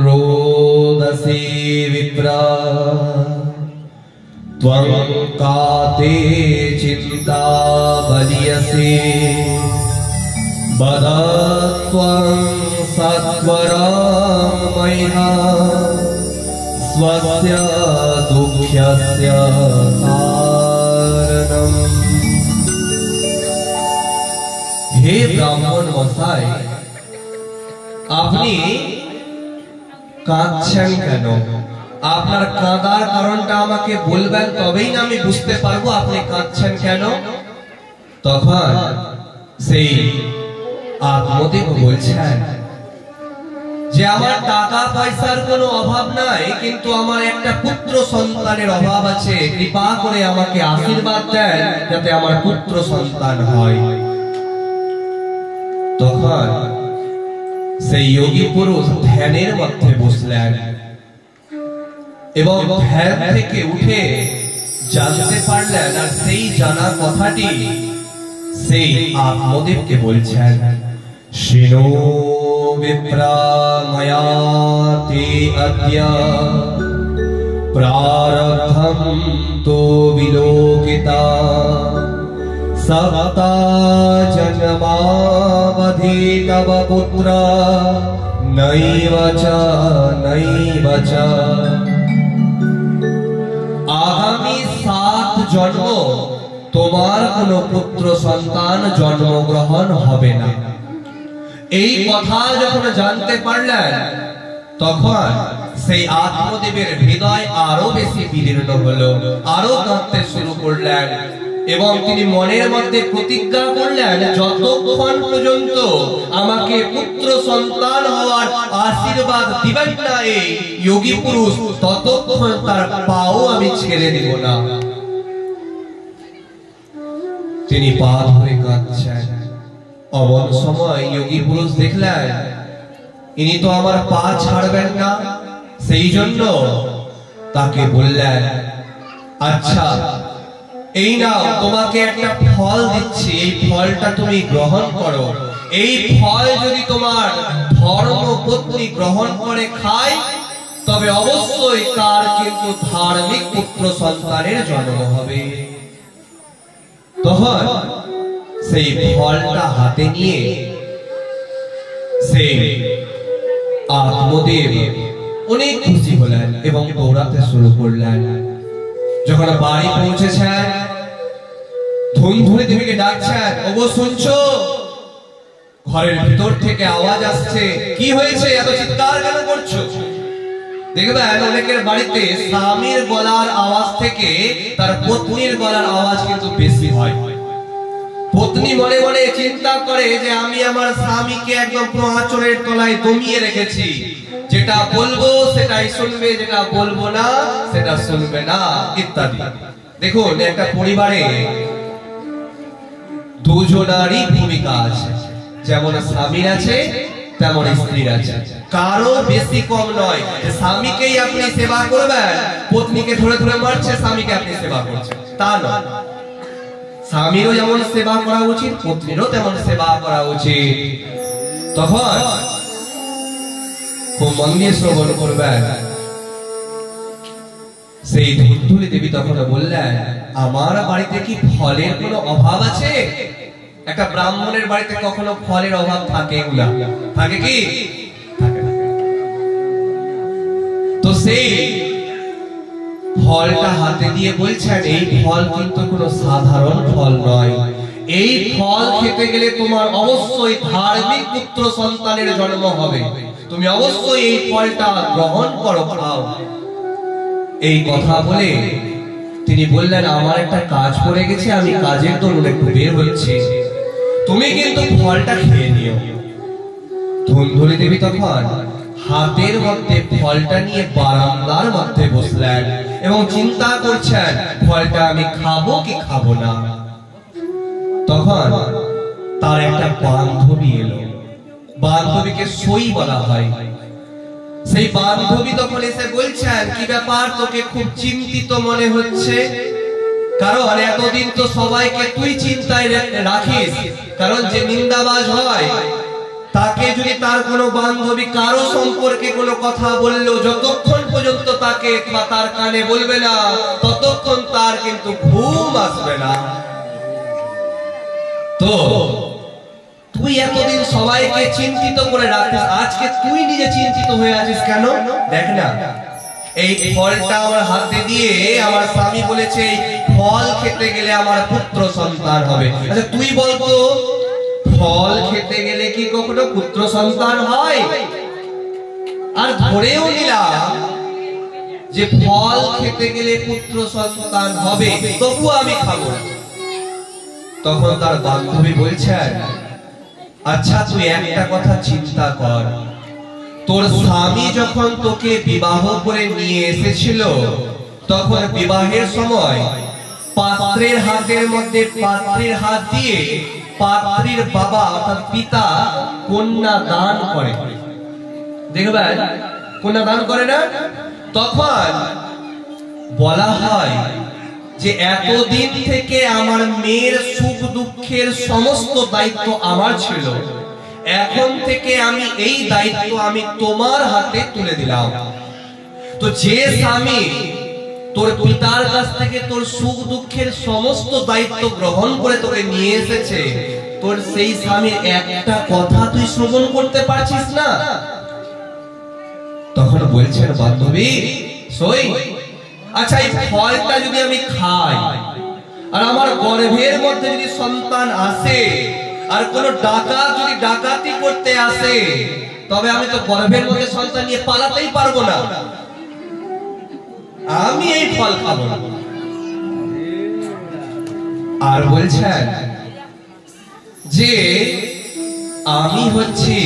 রোদসি বিপ্রা ত্বং কাতে চিন্তা বলিয়সি বদত্বং সত্বরং ময়্যা स्वस्य दुःख्यस्य कारणम्। हे ब्राह्मण मशाई, আপনি কাঁদছেন কেন? আপনার কাঁদার কারণটা আমাকে বলবেন, তবেই না আমি বুঝতে পারবো আপনি কাঁদছেন কেন। তখন সেই আত্মদেব বলছেন যে আমার টাকা পয়সার কোনো অভাব নাই, কিন্তু আমার একটা পুত্র সন্তানের অভাব আছে। কৃপা করে আমাকে আশীর্বাদ দেন যাতে আমার পুত্র সন্তান হয়। তখন সেই যোগী পুরুষ ধ্যানের মধ্যে বসলেন এবং ধ্যান থেকে উঠে জানতে পারলেন, আর সেই জানা কথাটি সেই আত্মদেবকে বলছেন, শিনো विप्रा मया ते अद्य प्रारब्धं तो विलोकिता सप्ता जन्मावधि तव पुत्र नैव च आगामी 7 जन्म তোমার কোনো পুত্র সন্তান জন্মগ্রহণ হবে না। এই কথা যখন জানতে পারলেন, তখন সেই আত্মদেবের হৃদয় আরো বেশি বিদীর্ণ হলো, আরো কাঁদতে শুরু করলেন। এবং তিনি মনের মধ্যে প্রতিজ্ঞা করলেন যতক্ষণ পর্যন্ত আমাকে পুত্র সন্তান হওয়ার আশীর্বাদ দিবেন না এই যোগী পুরুষ, ততক্ষণ তার পাও আমি ছেড়ে দেব না। তিনি পা ধরে কাঁদছেন। অমন সময় যোগী পুরুষ দেখলেন ইনি তো আমার পা ছাড়বেন না, সেই জন্য তাকে বললেন, আচ্ছা এই নাও, তোমাকে একটা ফল দিচ্ছি, এই ফলটা তুমি গ্রহণ করো। এই ফল যদি তোমার ধর্মপত্নী গ্রহণ করে খায়, তবে অবশ্যই তার কিন্তু ধার্মিক পুত্র সন্তানের জন্ম হবে। তখন সেই ফলটা হাতে নিয়ে সেই আত্মদেব অনেক খুশি হলেন এবং দৌড়াতে শুরু করলেন। যখন বাড়ি পৌঁছেছেন, ধুমধুরি দেবীকে ডাকছেন, ওগো শুনছো? ঘরের ভিতর থেকে আওয়াজ আসছে, কি হয়েছে, এত চিৎকার কেন করছো? দেখবেন অনেকের বাড়িতে স্বামীর গলার আওয়াজ থেকে তার পত্নীর গলার আওয়াজ কিন্তু বেশি হয়। পত্নী মনে মনে চিন্তা করে যে আমি আমার স্বামীকে একদম আঁচলের তলায় দমিয়ে রেখেছি, যেটা বলবো সেটাই শুনবে, যেটা বলবো না সেটা শুনবে না, ইত্যাদি। দেখুন, একটা পরিবারে দুজনারই ভূমিকা আছে, যেমন স্বামীর আছে তেমন স্ত্রীর আছে, কারো বেশি কম নয়। স্বামীকেই আপনি সেবা করবেন, পত্নীকে ধরে ধরে মারছে, স্বামীকে আপনি সেবা করছেন, তা নয়। স্বামীরও যেমন সেবা করা উচিত, পত্নীরও তেমন সেবা করা উচিত। তখন খুব মন দিয়ে শ্রবণ করবেন। সেই ধুন্ধুলি দেবী তখন বললেন, আমার বাড়িতে কি ফলের কোনো অভাব আছে? একটা ব্রাহ্মণের বাড়িতে কখনো ফলের অভাব থাকে না, থাকে কি? তো সেই ফলটা হাতে দিয়ে বলছেন, এই ফল কিন্তু কোনো সাধারণ ফল নয়, এই ফল খেতে গেলে তোমার অবশ্যই ধার্মিক পুত্র সন্তানের জন্ম হবে, তুমি অবশ্যই এই ফলটা গ্রহণ করো, খাও। এই কথা বলে তিনি বললেন, আমার একটা কাজ পড়ে গেছে, আমি কাজের দরুন একটু বের হচ্ছি, তুমি কিন্তু ফলটা খেয়ে নিও। ধুন্ধুলি দেবী তখন হাতের মধ্যে ফলটা নিয়ে বারান্দার মধ্যে বসলেন এবং চিন্তা করছেন, ফলটা আমি খাবো কি খাবো না। তখন তার একটা বান্ধবী এলো, বান্ধবীকে সই বলা হয়। সেই বান্ধবী তখন এসে বলছেন, কি ব্যাপার, তোকে খুব চিন্তিত মনে হচ্ছে? কারণ এতদিন তো সবাইকে তুই চিন্তায় রাখিস, কারণ যে নিন্দাবাজ হয় তাকে যদি তার কোনো বান্ধবী কারো সম্পর্কে কোনো কথা বললো, যতক্ষণ পর্যন্ত তাকে বা তার কানে বলবে না, ততক্ষণ তার কিন্তু ঘুম আসবে না। তো তুই এতদিন সবাইকে চিন্তিত করে রাখিস, আজকে তুই নিজে চিন্তিত হয়ে আছিস কেন? দেখ না, এই ফলটা আমার হাতে দিয়ে আমার স্বামী বলেছে এই ফল খেতে গেলে আমার পুত্র সন্তান হবে। আচ্ছা তুই বলতো, ফল খেতে গেলে কি কখনো পুত্র সন্তান হয়? আর ধরেও নিলাম যে ফল খেতে গেলে পুত্র সন্তান হবে, তবু আমি খাবো না। তখন তার বান্ধবী বলছেন, আচ্ছা তুই একটা কথা চিন্তা কর, তোর স্বামী যখন তোকে বিবাহ করে নিয়ে এসেছিল, তখন বিবাহের সময় পাত্রের হাতের মধ্যে পাত্রের হাত দিয়ে পাত্রীর বাবা অর্থাৎ পিতা কন্যা দান করে, দেখবেন কন্যা দান করে না? তখন বলা হয় যে এতদিন থেকে আমার মেয়ের সুখ দুঃখের সমস্ত দায়িত্ব আমার ছিল, এখন থেকে আমি এই দায়িত্ব আমি তোমার হাতে তুলে দিলাম। তো যে স্বামী তোর পিতার কাছ থেকে তোর সুখ দুঃখের সমস্ত দায়িত্ব গ্রহণ করে তোকে নিয়ে এসেছে, তোর সেই স্বামীর একটা কথা তুই শ্রবণ করতে পারছিস না? তখন বলছেন বান্ধবী, সই, আচ্ছা এই ফলটা যদি আমি খাই আর আমার গর্ভের মধ্যে যদি সন্তান আসে আর কোন ডাকাত যদি ডাকাতি করতে আসে, তবে আমি তো গর্ভের মধ্যে সন্তান নিয়ে পালাতেই পারবো না, আমি এই ফল খাবো না। আর বলছেন যে আমি হচ্ছি,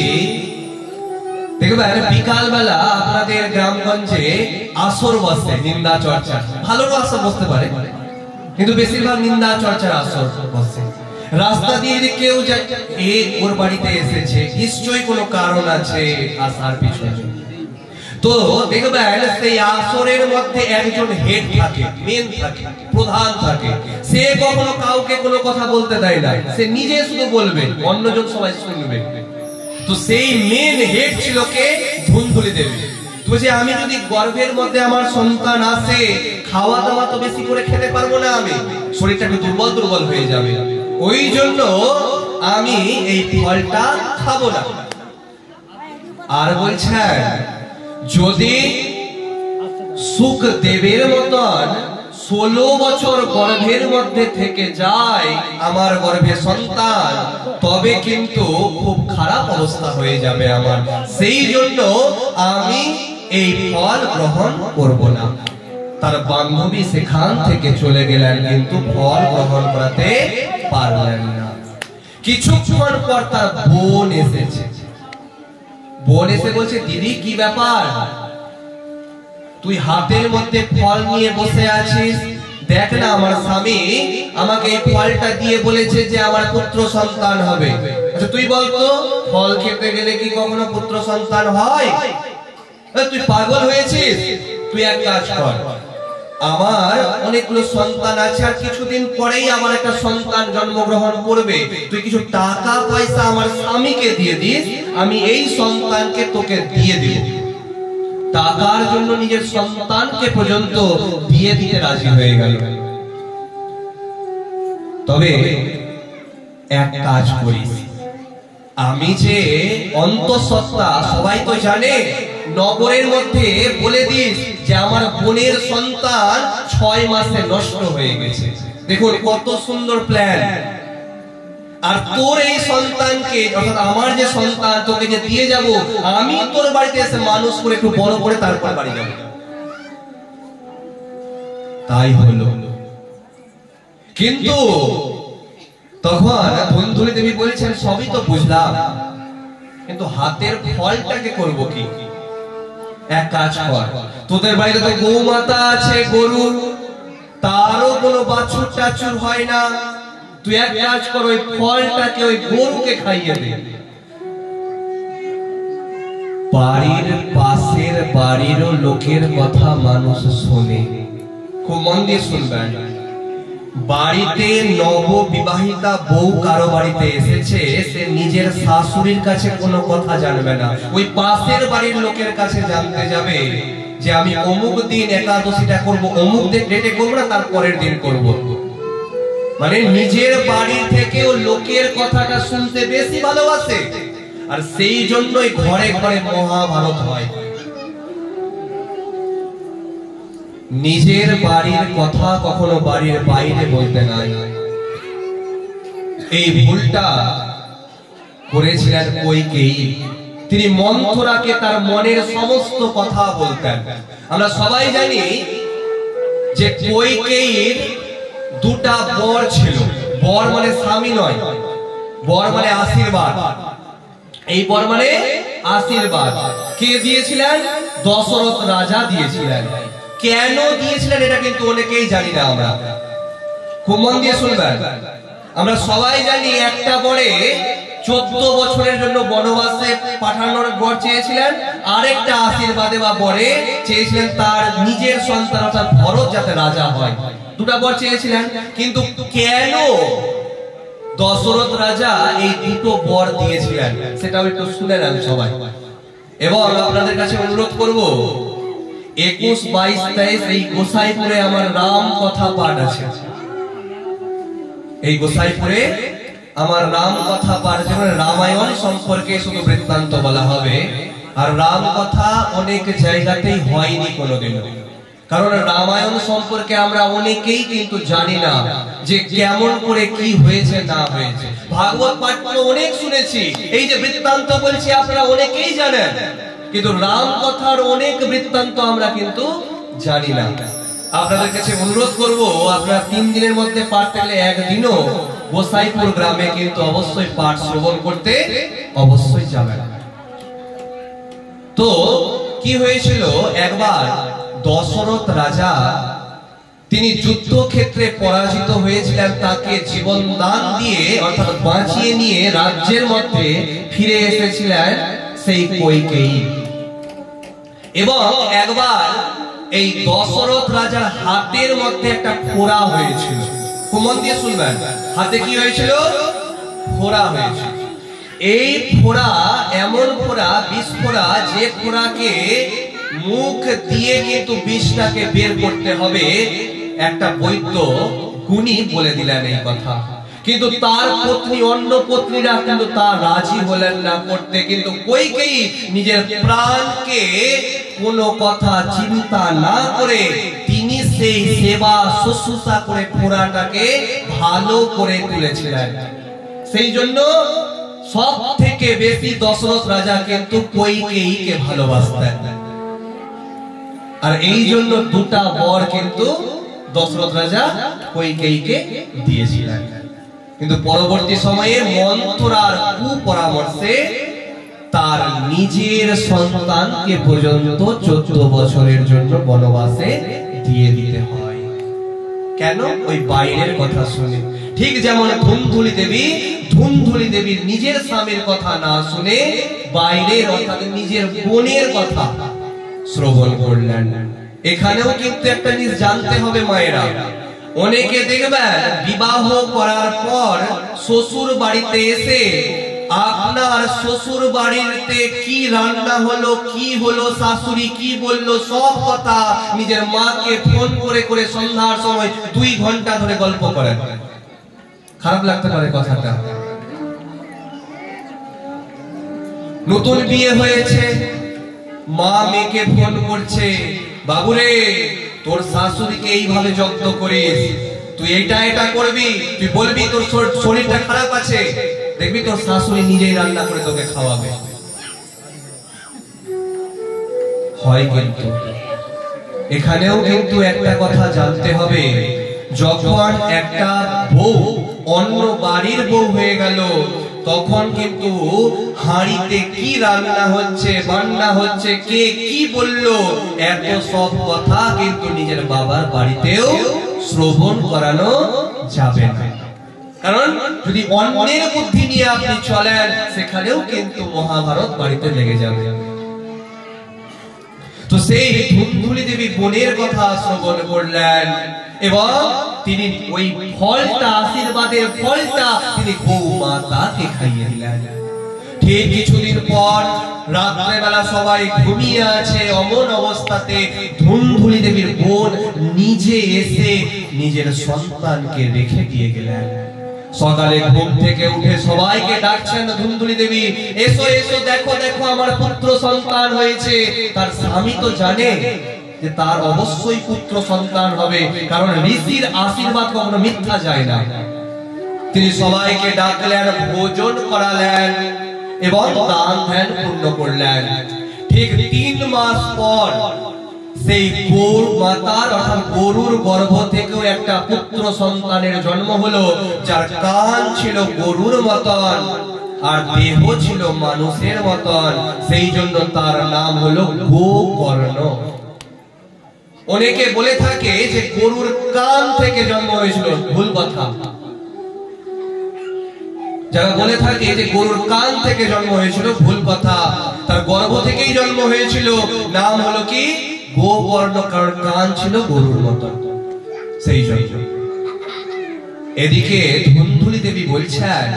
দেখবেন বিকালবেলা আপনাদের গ্রামগঞ্জে আসর বসে, নিন্দা চর্চা, ভালো আসর বসতে পারে কিন্তু বেশিরভাগ নিন্দা চর্চার আসর বসে। রাস্তা দিয়ে কেউ যায়, ওর বাড়িতে এসেছে, নিশ্চয়ই কোনো কারণ আছে আসার পিছনে। তো দেখবেন সেই আসরের মধ্যে একজন হেড থাকে, মেন থাকে, প্রধান থাকে। সে কখনো কাউকে কোনো কথা বলতে দেয় না, সে নিজে শুধু বলবে, অন্যজন সবাই শুনবে। তো সেই মেন হেড ছিল কে? ধুনধুলি দেবী। বলছে আমি যদি গর্ভের মধ্যে আমার সন্তান আসে, খাওয়া দাওয়া তো বেশি করে খেতে পারবো না, আমি শরীরটা একটু দুর্বল দুর্বল হয়ে যাবে, ওই জন্য আমি এই ফলটা খাবো না। আর বলছেন যদি সুখদেবের মতন 16 বছর গর্ভের মধ্যে থেকে যায় আমার গর্ভে সন্তান, তবে কিন্তু খুব খারাপ অবস্থা হয়ে যাবে আমার, সেই জন্য আমি এই ফল গ্রহণ করব না। তার বান্ধবী সেখান থেকে চলে গেলেন, কিন্তু ফল গ্রহণ করাতে পারলেন না। কিছুক্ষণ পর তার বোন এসেছে। বোন এসে বলছে, দিদি কি ব্যাপার, তুই হাতের মধ্যে ফল নিয়ে বসে আছিস, দেখ না আমার স্বামী আমাকে এই ফলটা দিয়ে বলেছে যে আমার পুত্র সন্তান হবে। আচ্ছা তুই বলতো, ফল খেতে গেলে কি কখনো পুত্র সন্তান হয়? তুই পাগল হয়েছিস? তুই এক কাজ কর, আমার অনেকগুলো সন্তান আছে, আর কিছুদিন পরেই আমার একটা সন্তান জন্মগ্রহণ করবে, তুই কিছু টাকা পয়সা আমার স্বামীকে দিয়ে দিস, আমি এই সন্তানকে তোকে দিয়ে দিব। টাকার জন্য নিজের সন্তানকে পর্যন্ত দিয়ে দিতে রাজি হয়ে গেল। তবে এক কাজ করিস, আমি যে অন্তঃসত্ত্বা সবাই তো জানে, নগরের মধ্যে বলে দিস যে আমার বোনের সন্তান 6 মাসে নষ্ট হয়ে গেছে। দেখুন কত সুন্দর প্ল্যান। আর তোর এই সন্তানকে, অর্থাৎ আমার যে সন্তান তোকে যে দিয়ে যাব, আমি তোর বাড়িতে এসে মানুষ করে একটু বড় করে তারপর বাড়ি যাব। তাই হলো। কিন্তু তখন ধুনধুলি দেবী বলছেন, সবই তো বুঝলাম, কিন্তু হাতের ফলটাকে করব কি? এক কাজ কর, তোদের বাড়িতে তো গৌ মাতা আছে, গরু, তারও কোনো বাছুর টাছুর হয় না, তুই এক কাজ কর, ওই ফলটাকে ওই গরুকে খাইয়ে দে। বাড়ির পাশের বাড়িরও লোকের কথা মানুষ শোনে, খুব মন দিয়ে শুনবেন। বাড়িতে নববিবাহিতা বউ কারো বাড়িতে এসেছে, সে নিজের শাশুড়ির কাছে কোনো কথা জানবে না, ওই পাশের বাড়ির লোকের কাছে জানতে যাবে যে আমি অমুক দিন একাদশীটা করব, অমুক দিন ডেটে করবো না, তার পরের দিন করব। মানে নিজের বাড়ি থেকেও লোকের কথাটা শুনতে বেশি ভালোবাসে, আর সেই জন্যই ঘরে ঘরে মহাভারত হয়। নিজের বাড়ির কথা কখনো বাড়ির বাইরে বলতে নাই। এই ভুলটা করেছিলেন কইকেয়ী। তিনি মন্থরাকে তার মনের সমস্ত কথা বলতেন। আমরা সবাই জানি যে কইকেয়ীর দুটা বর ছিল। বর মানে স্বামী নয়, বর মানে আশীর্বাদ। এই বর মানে আশীর্বাদ কে দিয়েছিলেন? দশরথ রাজা দিয়েছিলেন। কেন দিয়েছিলেন এটা কিন্তু অনেকেই জানি না আমরা। খুব মন দিয়ে শুনবেন। আমরা সবাই জানি একটা বরে 14 বছরের জন্য বনবাসে পাঠানোর বর চেয়েছিলেন, আরেকটা আশীর্বাদে বা বরে চেয়েছিলেন তার নিজের সন্তান অর্থাৎ ভরত যাতে রাজা হয়। দুটা বর চেয়েছিলেন, কিন্তু কেন দশরথ রাজা এই দুটো বর দিয়েছিলেন সেটাও একটু শুনে নেন সবাই। এবং আপনাদের কাছে অনুরোধ করব, 21, 22, 23 এই গোসাইপুরে আমার রাম কথা পাঠ আছে। এই গোসাইপুরে আমার রাম কথা পাঠ আছে, মানে রামায়ণ সম্পর্কে শুধু বৃত্তান্ত বলা হবে। আর রাম কথা অনেক জায়গাতেই হয়নি কোনোদিনও, কারণ রামায়ণ সম্পর্কে আমরা অনেকেই কিন্তু জানি না যে কেমন করে কি হয়েছে না হয়েছে। ভাগবত পাঠ অনেক শুনেছি, এই যে বৃত্তান্ত বলছি আপনারা অনেকেই জানেন, কিন্তু রাম কথার অনেক বৃত্তান্ত আমরা কিন্তু জানি না। আপনাদের কাছে অনুরোধ করব, আপনারা 3 দিনের মধ্যে পারতে গেলে একদিনও গোসাইপুর গ্রামে কিন্তু অবশ্যই পাঠ শ্রবণ করতে অবশ্যই যাবেন। তো কি হয়েছিল, একবার দশরথ রাজা তিনি যুদ্ধক্ষেত্রে পরাজিত হয়েছিলেন, তাকে জীবন দান দিয়ে অর্থাৎ বাঁচিয়ে নিয়ে রাজ্যের মধ্যে ফিরে এসেছিলেন সেই কইকেয়ী। এবং একবার এই দশরথ রাজার হাতের মধ্যে একটা ফোড়া হয়েছিল। মন দিয়ে শুনবেন, হাতে কি হয়েছিল? ফোড়া হয়েছিল। এই ফোড়া এমন ফোড়া, বিষ ফোড়া, যে ফোড়াকে মুখ দিয়ে কিন্তু বিষটাকে বের করতে হবে। একটা বৈদ্য গুণী বলে দিলেন এই কথা, কিন্তু তার পত্নী অন্য পত্নীরা কিন্তু তা রাজি হলেন না করতে। কিন্তু কইকেয়ী নিজের প্রাণকে কোনো কথা চিন্তা না করে তিনি সেই সেবা শুশ্রূষা করে ফোড়াটাকে ভালো করে তুলেছিলেন। সেই জন্য সব থেকে বেশি দশরথ রাজা কিন্তু কইকেয়ীকে ভালোবাসতেন। আর এই জন্য দুটা বর কিন্তু দশরথ রাজা কইকেয়ীকে দিয়েছিলেন। কিন্তু পরবর্তী সময়ে মন্থরার কুপরামর্শে তার নিজের সন্তানকে পর্যন্ত 14 বছরের জন্য বনবাসে দিয়ে দিতে হয়। কেন? ওই বাইরের কথা শুনে। ঠিক যেমন ধুন্ধুলি দেবীর নিজের স্বামীর কথা না শুনে বাইরের অর্থাৎ নিজের বোনের কথা শ্রবণ করলেন। এখানেও কিন্তু একটা জিনিস জানতে হবে মায়েরা, অনেকে দেখবেন বিবাহ করার পর শ্বশুর বাড়িতে এসে আপনার শ্বশুর বাড়িতে কি রান্না হলো, কি হলো, শাশুড়ি কি বললো, সব কথা নিজের মাকে ফোন করে করে সন্ধ্যার সময় 2 ঘন্টা ধরে গল্প করেন। খারাপ লাগতে পারে কথাটা। নতুন বিয়ে হয়েছে, মা মেয়েকে ফোন করছে, বাবুরে তোর শাশুড়িকে এইভাবে যত্ন করিস, তুই এটা করবি, তুই বলবি তোর শরীরটা খারাপ আছে, দেখবি তোর শাশুড়ি নিজেই রান্না করে তোকে খাওয়াবে। হয় কিন্তু এখানেও কিন্তু একটা কথা জানতে হবে, যখন একটা বউ অন্য বাড়ির বউ হয়ে গেল, তখন কিন্তু হাঁড়িতে কি রান্না হচ্ছে, বান্না হচ্ছে, কে কি বললো, এত সব কথা কিন্তু নিজের বাবার বাড়িতেও শ্রবণ করানো যাবে না। কারণ যদি অন্যের বুদ্ধি নিয়ে আপনি চলেন, সেখানেও কিন্তু মহাভারত বাড়িতে লেগে যাবে। তো সেই ধুন্ধুলি দেবী বোনের কথা শ্রবণ করলেন এবং তিনি ওই ফলটা, আশীর্বাদের ফলটা তিনি গৌ মাতাকে খাইয়ে দিলেন। ঠিক কিছুদিন পর রাত্রেবেলা সবাই ঘুমিয়ে আছে, অমন অবস্থাতে ধুন্ধুলি দেবীর বোন নিজে এসে নিজের সন্তানকে রেখে দিয়ে গেলেন। সকালে ঘুম থেকে উঠে সবাইকে ডাকছেন ধুন্ধুলি দেবী, এসো এসো, দেখো দেখো আমার পুত্র সন্তান হয়েছে। তার স্বামী তো জানে যে তার অবশ্যই পুত্র সন্তান হবে, কারণ ঋষির আশীর্বাদ কখনো মিথ্যা যায় না। তিনি সবাইকে ডাকলেন, ভোজন করালেন এবং দান ধ্যান পূর্ণ করলেন। ঠিক 3 মাস পর সেই গৌ মাতার অর্থাৎ গরুর গর্ভ থেকেও একটা পুত্র সন্তানের জন্ম হলো, যার কান ছিল গরুর মতন আর দেহ ছিল মানুষের মতন। সেই জন্য তার নাম হলো গোকর্ণ। অনেকে বলে থাকে যে গরুর কান থেকে জন্ম হয়েছিল, ভুল কথা। যারা বলে থাকে যে গরুর কান থেকে জন্ম হয়েছিল, ভুল কথা। তার গর্ভ থেকেই জন্ম হয়েছিল, নাম হলো কি গোকর্ণ, কারণ কান ছিল গরুর মতো। সেই জন্য এদিকে ধুন্ধুলি দেবী বলছেন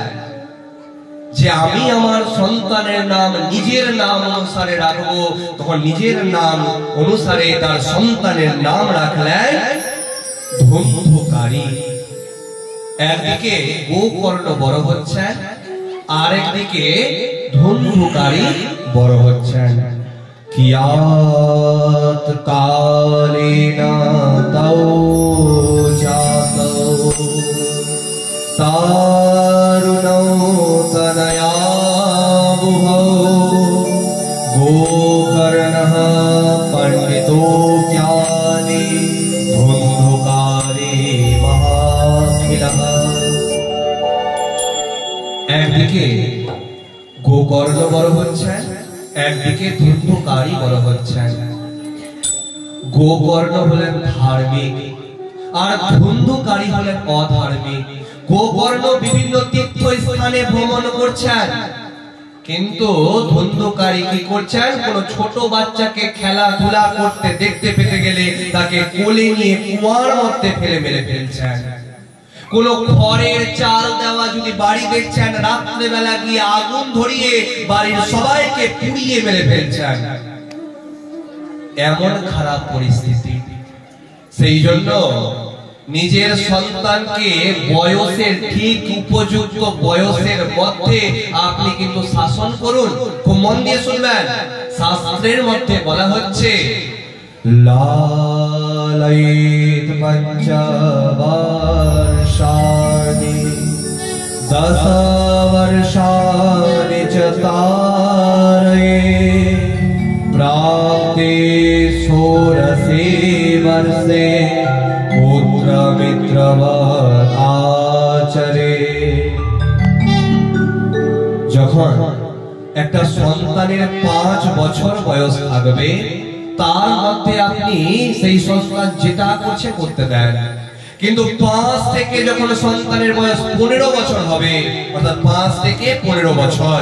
যে আমি আমার সন্তানের নাম নিজের নাম অনুসারে রাখবো। তখন নিজের নাম অনুসারে তার সন্তানের নাম রাখলেন ধুন্ধুকারী। একদিকে গোকর্ণ বড় হচ্ছেন, আর একদিকে ধুন্ধুকারী বড় হচ্ছেন। কিয়াত কালেনা তৌ জাতৌ তারুণৌ তনয়া বুভৌ গোকর্ণঃ পণ্ডিতো জ্ঞানী একদিকে গোকর্ণ বড় হচ্ছেন, একদিকে ধুন্ধুকারী বড় হচ্ছেন। গোকর্ণ হলেন ধার্মিক আর ধুন্ধুকারী হলেন অধার্মিক। গোকর্ণ বিভিন্ন তীর্থস্থানে ভ্রমণ করছেন, কিন্তু ধুন্ধুকারী কি করছেন? কোন ছোট বাচ্চাকে খেলাধুলা করতে দেখতে পেতে গেলে তাকে কোলে নিয়ে কুয়ার মধ্যে ফেলে মেরে ফেলছেন। কোন খড়ের চাল দেওয়া যদি বাড়ি দেখছেন, রাত্রে বেলা গিয়ে আগুন ধরিয়ে বাড়ির সবাইকে পুড়িয়ে মেরে ফেলছেন। এমন খারাপ পরিস্থিতি। সেই জন্য নিজের সন্তানকে বয়সের ঠিক উপযুক্ত বয়সের মধ্যে আপনি কিন্তু শাসন করুন। খুব মন দিয়ে শুনবেন, শাস্ত্রের মধ্যে বলা হচ্ছে লালয়েত পঞ্চবর্ষাণি দশবর্ষাণি চ তারয়ে প্রাপ্তে ষোড়শে বর্ষে পুত্র মিত্রবৎ আচরে। যখন একটা সন্তানের 5 বছর বয়স থাকবে, তার মধ্যে আপনি সেই সন্তান যেটা করছে করতে দেন। কিন্তু 5 থেকে যখন সন্তানের বয়স 15 বছর হবে, অর্থাৎ 5 থেকে 15 বছর,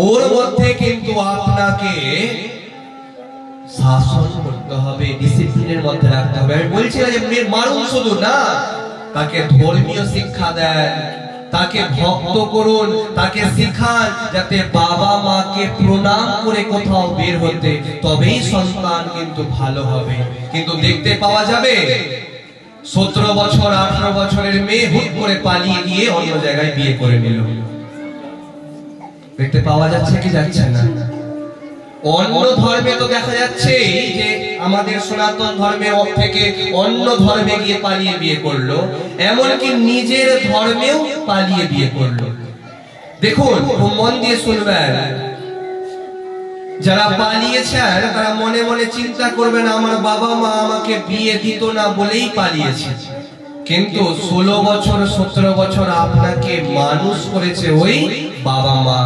ওর মধ্যে কিন্তু আপনাকে শাসন করতে হবে, ডিসিপ্লিনের মধ্যে রাখতে হবে। আমি বলছি না যে মারুন শুধু না, তাকে ধর্মীয় শিক্ষা দেন, তাকে ভক্ত করুন, তাকে শিখান যাতে বাবা মাকে প্রণাম করে কোথাও বের হতে, তবেই সন্তান কিন্তু ভালো হবে। কিন্তু দেখতে পাওয়া যাবে 17 বছর 18 বছরের মেয়ে হুট করে পালিয়ে গিয়ে অন্য জায়গায় বিয়ে করে নিল। দেখতে পাওয়া যাচ্ছে কি যাচ্ছে না? অন্য ধর্মে তো দেখা যাচ্ছে যে আমাদের সনাতন ধর্মের থেকে অন্য ধর্মে গিয়ে পালিয়ে বিয়ে করলো, এমনকি নিজের ধর্মেও পালিয়ে বিয়ে করলো। দেখুন, খুব মন দিয়ে শুনবেন, যারা পালিয়েছেন তারা মনে মনে চিন্তা করবেন আমার বাবা মা আমাকে বিয়ে দিত না বলেই পালিয়েছে। কিন্তু 16 বছর 17 বছর আপনাকে মানুষ করেছে ওই বাবা মা।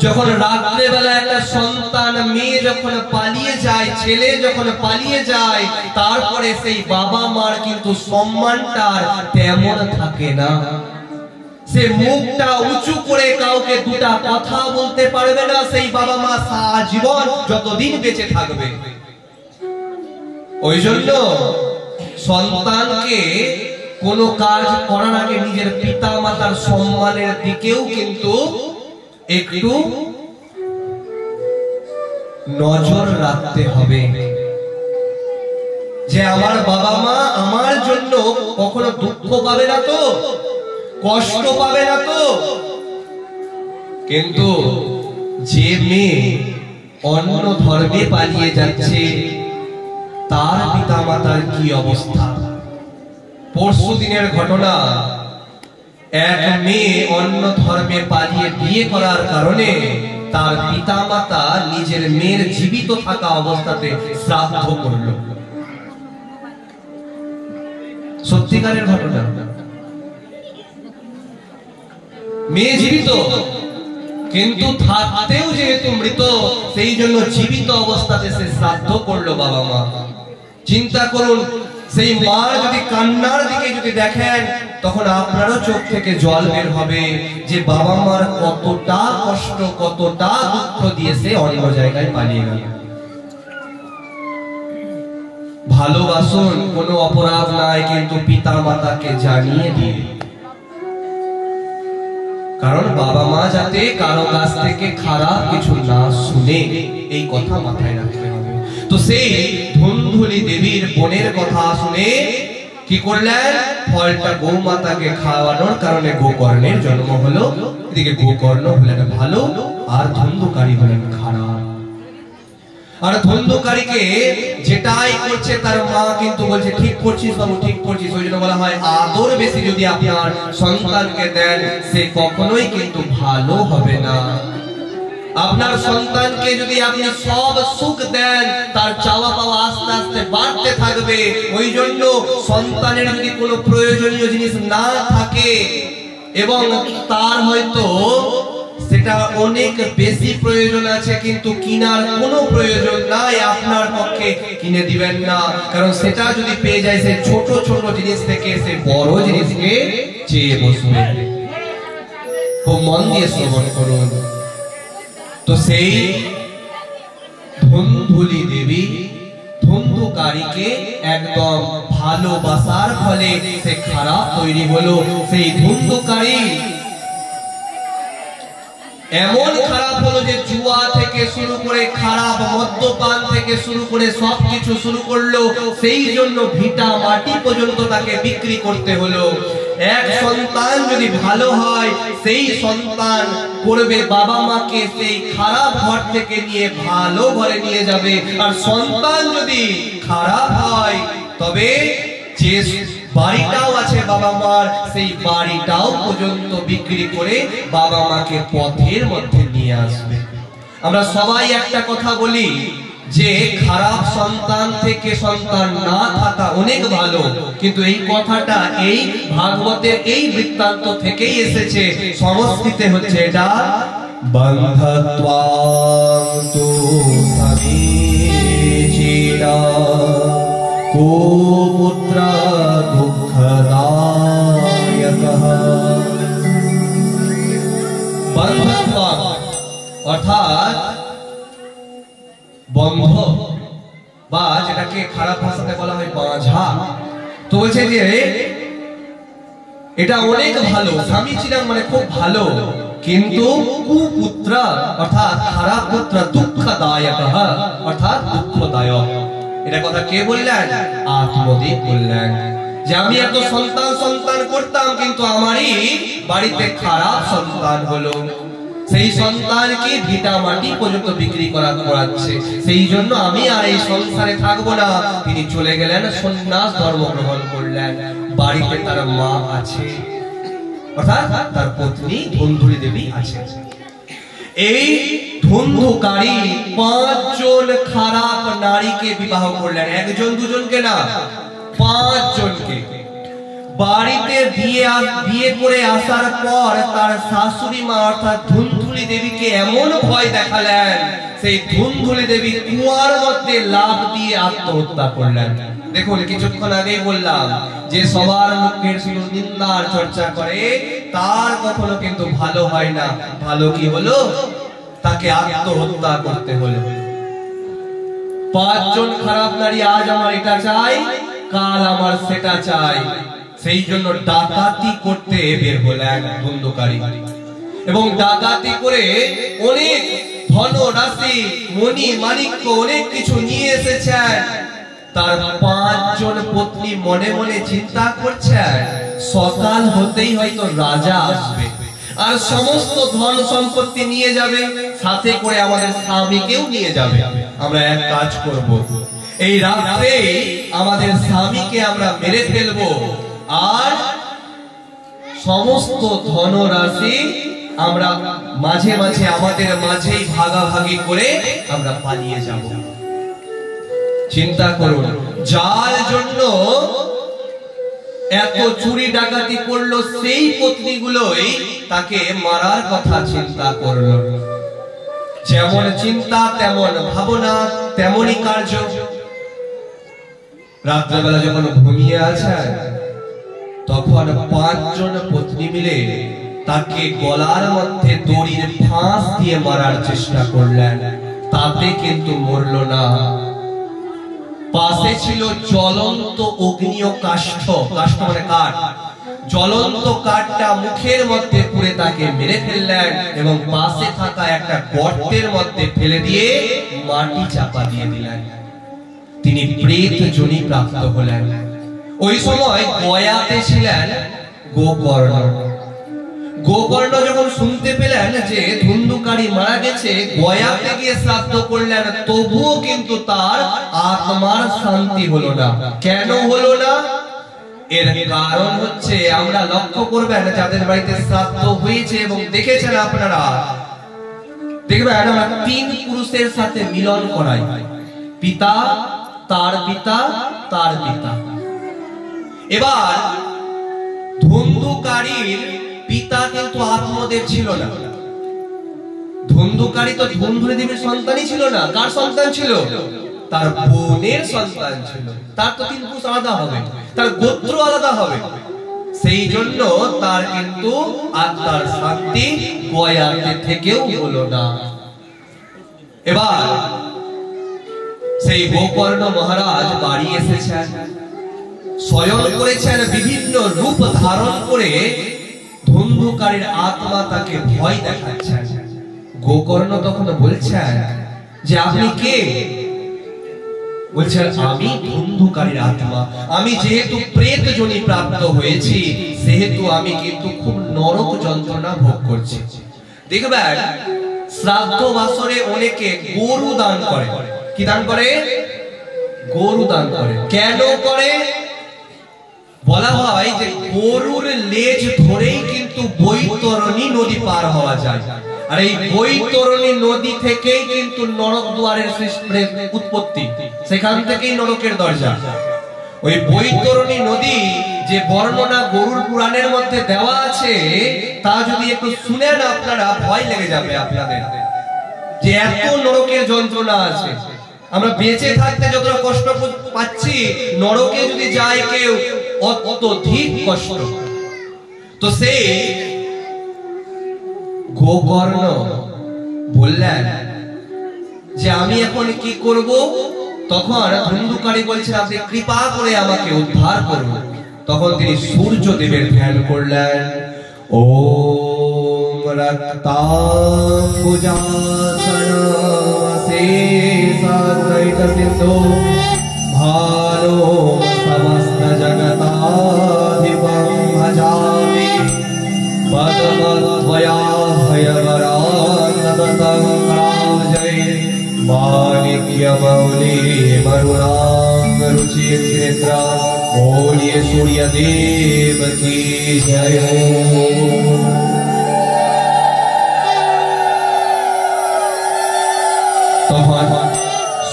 যখন রাত্রে বেলা একটা সন্তান মেয়ে যখন পালিয়ে যায়, ছেলে যখন পালিয়ে যায়, তারপরে সেই বাবা মার কিন্তু সম্মানটা তেমন থাকে না। সে মুখটা উঁচু করে কাউকে দুটা কথা বলতে পারবে না সেই বাবা মা সারা জীবন যতদিন বেঁচে থাকবে। ওই জন্য সন্তানকে কোনো কাজ করার আগে নিজের পিতা মাতার সম্মানের দিকেও কিন্তু একটু নজর রাখতে হবে, যে আমার বাবা মা আমার জন্য কখনো দুঃখ পাবে না তো, কষ্ট পাবে না তো। কিন্তু যে মেয়ে অন্য ধর্মে পালিয়ে যাচ্ছে, তার পিতা মাতার কি অবস্থা? পরশু দিনের ঘটনা, এক মেয়ে অন্য ধর্মে পালিয়ে বিয়ে করার কারণে তার পিতা মাতা নিজের মেয়ের জীবিত থাকা অবস্থাতে শ্রাদ্ধ করল। সত্যিকারের ঘটনা। মেয়ে জীবিত, কিন্তু থাকতেও যেহেতু মৃত, সেই জন্য জীবিত অবস্থাতে সে শ্রাদ্ধ করলো বাবা মা। চিন্তা করুন, সেই মার যদি কান্নার দিকে যদি দেখেন, তখন আপনারও চোখ থেকে জল বের হবে যে বাবা মার কতটা কষ্ট, কতটা দুঃখ দিয়েছে অন্য জায়গায় পালিয়ে গেল। ভালোবাসুন, কোনো অপরাধ নাই, কিন্তু পিতা মাতাকে জানিয়ে দিন। কারণ বাবা মা যাতে কারো কাছ থেকে খারাপ কিছু না শুনে, এই কথা মাথায় রাখতে হবে। তো সেই ধুন্ধুলি দেবীর বোনের কথা শুনে কি করলেন? ফলটা গৌমাতাকে খাওয়ানোর কারণে গোকর্ণের জন্ম হলো। এদিকে গোকর্ণ হলেন ভালো আর ধুন্ধুকারী হলেন খারাপ। আর ধুন্ধুকারীকে যেটাই করছে তার মা কিন্তু বলছে ঠিক করছিস বাবু, ঠিক করছিস। ওই জন্য বলা হয় আদর বেশি যদি আপনার সন্তানকে দেন, সে কখনোই কিন্তু ভালো হবে না। আপনার সন্তানকে যদি আপনি সব সুখ দেন, তার চাওয়া পাওয়া আস্তে আস্তে বাড়তে থাকবে। ওই জন্য সন্তানের যদি কোনো প্রয়োজনীয় জিনিস না থাকে এবং তার হয়তো সেটা অনেক বেশি প্রয়োজন আছে, কিন্তু কিনার কোনো প্রয়োজন নাই, আপনার পক্ষে কিনে দিবেন না। কারণ সেটা যদি পেয়ে যায়, সেই ছোট ছোট জিনিস থেকে সে বড় জিনিসকে চেয়ে বসবে। খুব মন দিয়ে শ্রবণ করুন। তো সেই ধুন্ধুলি দেবী ধুন্ধুকারীকে একদম ভালোবাসার ফলে সে খারাপ তৈরি হলো। সেই ধুন্ধুকারী এমন খারাপ হলো যে জুয়া থেকে শুরু করে খারাপ মদ্যপান থেকে শুরু করে সবকিছু শুরু করলো। সেই জন্য ভিটা মাটি পর্যন্ত তাকে বিক্রি করতে হলো। এক সন্তান যদি ভালো হয়, সেই সন্তান করবে বাবা মাকে সেই খারাপ ঘর থেকে নিয়ে ভালো ঘরে নিয়ে যাবে। আর সন্তান যদি খারাপ হয়, তবে যে বাড়িটাও আছে বাবা মার, সেই বাড়িটাও পর্যন্ত বিক্রি করে বাবা মাকে পথের মধ্যে নিয়ে আসবে। আমরা সবাই একটা কথা বলি যে খারাপ সন্তান থেকে সন্তান না থাকা অনেক ভালো, কিন্তু এই কথাটা এই ভাগবতের এই বৃত্তান্ত থেকেই এসেছে। সংস্কৃতে হচ্ছে এটা বন্ধত্বাং তু সমীচীনা কো পুত্র দুঃখদায়কঃ। বন্ধত্বাং অর্থাৎ বন্ধ, বা যেটাকে খারাপ ভাষাতে বলা হয় বাঁঝা। তো বলছে যে এটা অনেক ভালো, সমীচীনা মানে খুব ভালো, কিন্তু কুপুত্র অর্থাৎ খারাপ পুত্র দুঃখদায়কঃ অর্থাৎ দুঃখদায়ক। এটা কথা কে বললেন? আত্মদেব বললেন যে আমি এত সন্তান সন্তান করতাম, কিন্তু আমারই বাড়িতে খারাপ সন্তান হলো। সেই সন্তানকে ভিটা মাটি পর্যন্ত বিক্রি করাচ্ছে। সেই জন্য আমি আর এই সংসারে থাকবো না। তিনি চলে গেলেন, সন্ন্যাস ধর্ম গ্রহণ করলেন। বাড়িতে তার মা আছে, অর্থাৎ তার পত্নী ধুন্ধুলি দেবী আছে। এই ধুন্ধুকারী 5 জন খারাপ নারীকে বিবাহ করলেন। একজন দুজনকে না, 5 জনকে। বাড়িতে বিয়ে করে আসার পর তার শাশুড়ি মা অর্থাৎ ধুন্ধুলি দেবীকে এমন ভয় দেখালেন, সেই ধুন্ধুলি দেবী কুয়ার মধ্যে লাফ দিয়ে আত্মহত্যা করলেন। দেখুন, কিছুক্ষণ আগেই বললাম যে সবার মুখের শুধু নিন্দার চর্চা করে, তার কখনো কিন্তু ভালো হয় না। ভালো কি হলো? তাকে আত্মহত্যা করতে হলো। 5 জন খারাপ নারী, আজ আমার এটা চাই, কাল আমার সেটা চাই। সেই জন্য ডাকাতি করতে বের হলেন ধুন্ধুকারী, এবং ডাকাতি করে অনেক ধন রাশি মণি মাণিক্য অনেক কিছু নিয়ে এসেছেন। তার 5 জন পত্নী মনে মনে চিন্তা করছেন, সকাল হতেই হয়তো রাজা আসবে আর সমস্ত ধন সম্পত্তি নিয়ে যাবে, সাথে করে আমাদের স্বামীকেও নিয়ে যাবে। আমরা এক কাজ করব, এই রাতে আমাদের স্বামীকে আমরা মেরে ফেলবো, আর সমস্ত ধনরাশি আমরা মাঝে মাঝে আমাদের মাঝেই ভাগাভাগি করে আমরা পালিয়ে যাব। চিন্তা করুন, যার জন্য এত চুরি ডাকাতি করলো, সেই পত্নীগুলোই তাকে মারার কথা চিন্তা করলো। যেমন চিন্তা তেমন ভাবনা, তেমনই কার্য। রাত্রেবেলা যখন ঘুমিয়ে আছে, তখন 5 জন পত্নী মিলে তাকে গলার মধ্যে দড়ির ফাঁস দিয়ে মারার চেষ্টা করলেন। তাতে কিন্তু মরল না। পাশে ছিল জ্বলন্ত অগ্নিয় কাষ্ঠ, কাষ্ঠ মানে কাঠ, জ্বলন্ত কাঠটা মুখের মধ্যে পুরে তাকে মেরে ফেললেন, এবং পাশে থাকা একটা গর্তের মধ্যে ফেলে দিয়ে মাটি চাপা দিয়ে দিলেন। তিনি প্রেত যোনি প্রাপ্ত হলেন। ওই সময় গয়াতে ছিলেন গোকর্ণ। গোকর্ণ যখন শুনতে পেলেন যে ধুন্ধুকারী মারা গেছে, গয়াতে গিয়ে শ্রাদ্ধ করলেন, তবুও কিন্তু তার আত্মার শান্তি হলো না। কেন হলো না? এর কারণ হচ্ছে, আমরা লক্ষ্য করবেন যাদের বাড়িতে শ্রাদ্ধ হয়েছে এবং দেখেছেন আপনারা, দেখবেন আমরা 3 পুরুষের সাথে মিলন করাই, পিতা, তার পিতা, তার পিতা। এবার ধুন্ধুকারীর পিতা কিন্তু আত্মদেব ছিল না, ধুন্ধুকারী তো ধুন্ধুরি দেবীর সন্তানই ছিল না, কার সন্তান ছিল? তার বোনের সন্তান ছিল। তার তো তিন পুরুষ আলাদা হবে, তার গোত্র আলাদা হবে, সেই জন্য তার কিন্তু আত্মার শান্তি গয়াতে থেকেও হলো না। এবার সেই গোকর্ণ মহারাজ বাড়ি এসেছেন, শয়ন করেছেন, বিভিন্ন রূপ ধারণ করে ধুন্ধুকারীর আত্মা তাকে ভয় দেখাচ্ছেন। গোকর্ণ তখন বলছেন যে আপনি কে? বলছেন আমি ধুন্ধুকারীর আত্মা। আমি যেহেতু প্রেত যোনি প্রাপ্ত হয়েছি, সেহেতু আমি কিন্তু খুব নরক যন্ত্রণা ভোগ করছি। দেখবেন শ্রাদ্ধ বাসরে অনেকে গরু দান করে। কি দান করে? গরু দান করে। কেন করে? বলা হয় যে গরুর লেজ ধরেই কিন্তু বৈতরণী নদী পার হওয়া যায়, আর এই বৈতরণী নদী থেকেই কিন্তু নরক দুয়ারের উৎপত্তি, সেখান থেকেই নরকের দরজা। ওই বৈতরণী নদী যে বর্ণনা গরুর পুরাণের মধ্যে দেওয়া আছে, তা যদি একটু শুনেন আপনারা ভয় লেগে যাবে আপনাদের, যে এত নরকের যন্ত্রণা আছে। আমরা বেঁচে থাকতে যতটা কষ্ট পাচ্ছি, নরকে যদি যায় কেউ অত্যধিক কষ্ট। তো সেই গোকর্ণ বললেন যে আমি এখন কি করব? তখন ধুন্ধুকারী বলছেন আপনি কৃপা করে আমাকে উদ্ধার করুন। তখন তিনি সূর্য দেবের ধ্যান করলেন। ওম রক্তাম্বুজাসনশেষাদ্বৈতসিন্ধো ভালো সমস্ত জগতাধিপং ভজামি পদমদ্বয়া ভয়বরানদতং কামজয় মানিক্যমৌলি মরুণাং রুচিনেত্রা। बोलिए सूर्य देव की जय। তখন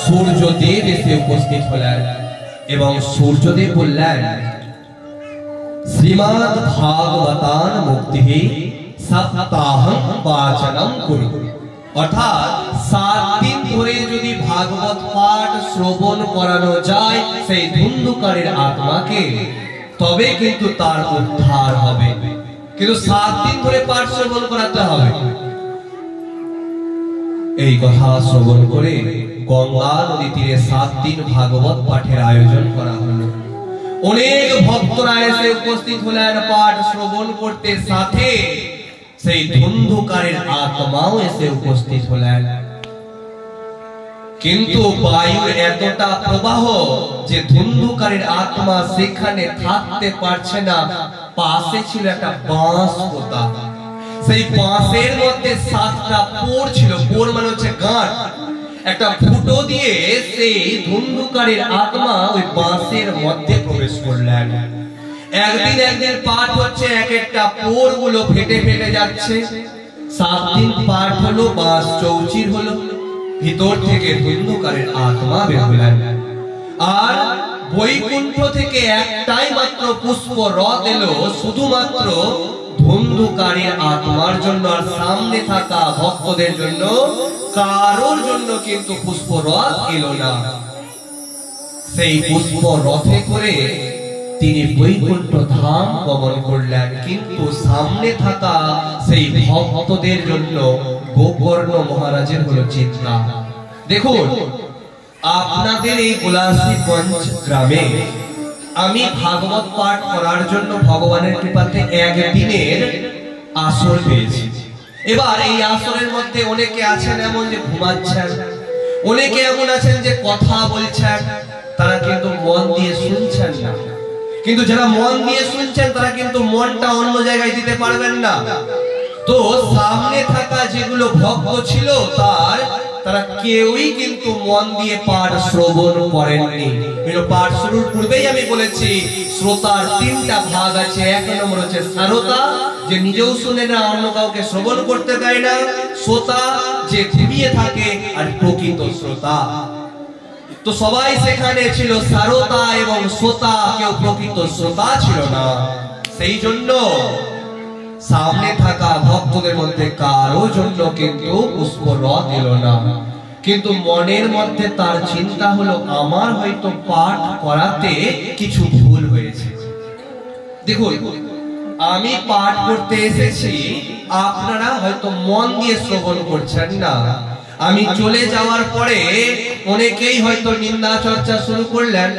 সূর্যদেব এসে উপস্থিত হলেন এবং সূর্যদেব বললেন শ্রীমদ্ ভাগবতান মুক্তিঃ সপ্তাহং বাচনম কুরু। অর্থাৎ 7 দিন ধরে যদি ভাগবত পাঠ শ্রবণ করানো যায় সেই ধুন্ধুকারীর আত্মাকে, তবে কিন্তু তার উদ্ধার হবে। কিন্তু 7 দিন ধরে পাঠ শ্রবণ করাতে হবে। এই কথা শ্রবণ করে গঙ্গা নদী তীরে 7 দিন ভাগবত পাঠের আয়োজন করা হলো। অনেক ভক্তরা এসে উপস্থিত হলেন পাঠ শ্রবণ করতে, সাথে সেই ধুন্ধুকারীর আত্মাও এসে উপস্থিত হলেন। কিন্তু বায়ুর এতটা প্রবাহ যে ধুন্ধুকারীর আত্মা সেখানে থাকতে পারছে না। পাশে ছিল একটা বাঁশ পোতা, সেই বাঁশের মধ্যে 7টা পোর ছিল। পোর মানে হচ্ছে গাঁট। একটা ফুটো দিয়ে সেই ধুন্ধুকারীর আত্মা ওই বাঁশের মধ্যে প্রবেশ করলেন। একদিন পাঠ হচ্ছে, এক একটা পোর গুলো ফেটে ফেটে যাচ্ছে। 7 দিন পাঠ হলো, বাঁশ চৌচির হলো, ভিতর থেকে ধুন্ধুকারীর আত্মা বের হলেন। আর বৈকুণ্ঠ থেকে একটাই মাত্র পুষ্প রথ এলো, শুধুমাত্র ধুন্ধুকারীর আত্মার জন্য। আর সামনে থাকা ভক্তদের জন্য কারোর জন্য কিন্তু পুষ্প রথ এলো না। সেই পুষ্প রথে করে তিনি বৈকুণ্ঠ ধাম গমন করলেন, কিন্তু সামনে থাকা সেই ভক্তদের জন্য গোকর্ণ মহারাজের হলো চিন্তা। দেখুন, আপনাদের এই গোলাসীগঞ্জ গ্রামে আমি ভাগবত পাঠ করার জন্য ভগবানের কৃপাতে একদিনের আসর পেয়েছি। এবার এই আসরের মধ্যে অনেকে আছেন এমন যে ঘুমাচ্ছেন, অনেকে এমন আছেন যে কথা বলছেন, তারা কিন্তু মন দিয়ে শুনছেন না। কিন্তু যারা মন দিয়ে শুনছেন তারা কিন্তু মনটা অন্য জায়গায় দিতে পারবেন না। তো সামনে থাকা যেগুলো ভক্ত ছিল তারা কেউই কিন্তু মন দিয়ে পাঠ শ্রবণ করেননি। পাঠ শুরুর পূর্বেই আমি বলেছি শ্রোতার 3টা ভাগ আছে। 1 নম্বর হচ্ছে শ্রোতা, যে নিজেও শুনে না, অন্য কাউকে শ্রবণ করতে দেয় না। শ্রোতা, যে ঘুমিয়ে থাকে। আর প্রকৃত শ্রোতা। তো সবাই সেখানে ছিল শ্রোতা এবং শ্রোতা, কেউ প্রকৃত শ্রোতা ছিল না। সেই জন্য সামনে থাকা ভক্তদের মধ্যে কারো জন্য কিন্তু পুষ্পরথ এলো না, কিন্তু মনের মধ্যে তার চিন্তা হলো আমার হয়তো পাঠ করাতে কিছু ভুল হয়েছে। দেখুন, আমি পাঠ করতে এসেছি, আপনারা হয়তো মন দিয়ে শ্রবণ করছেন না। আমি চলে যাওয়ার পরে অনেকেই হয়তো নিন্দা চর্চা শুরু করলেন,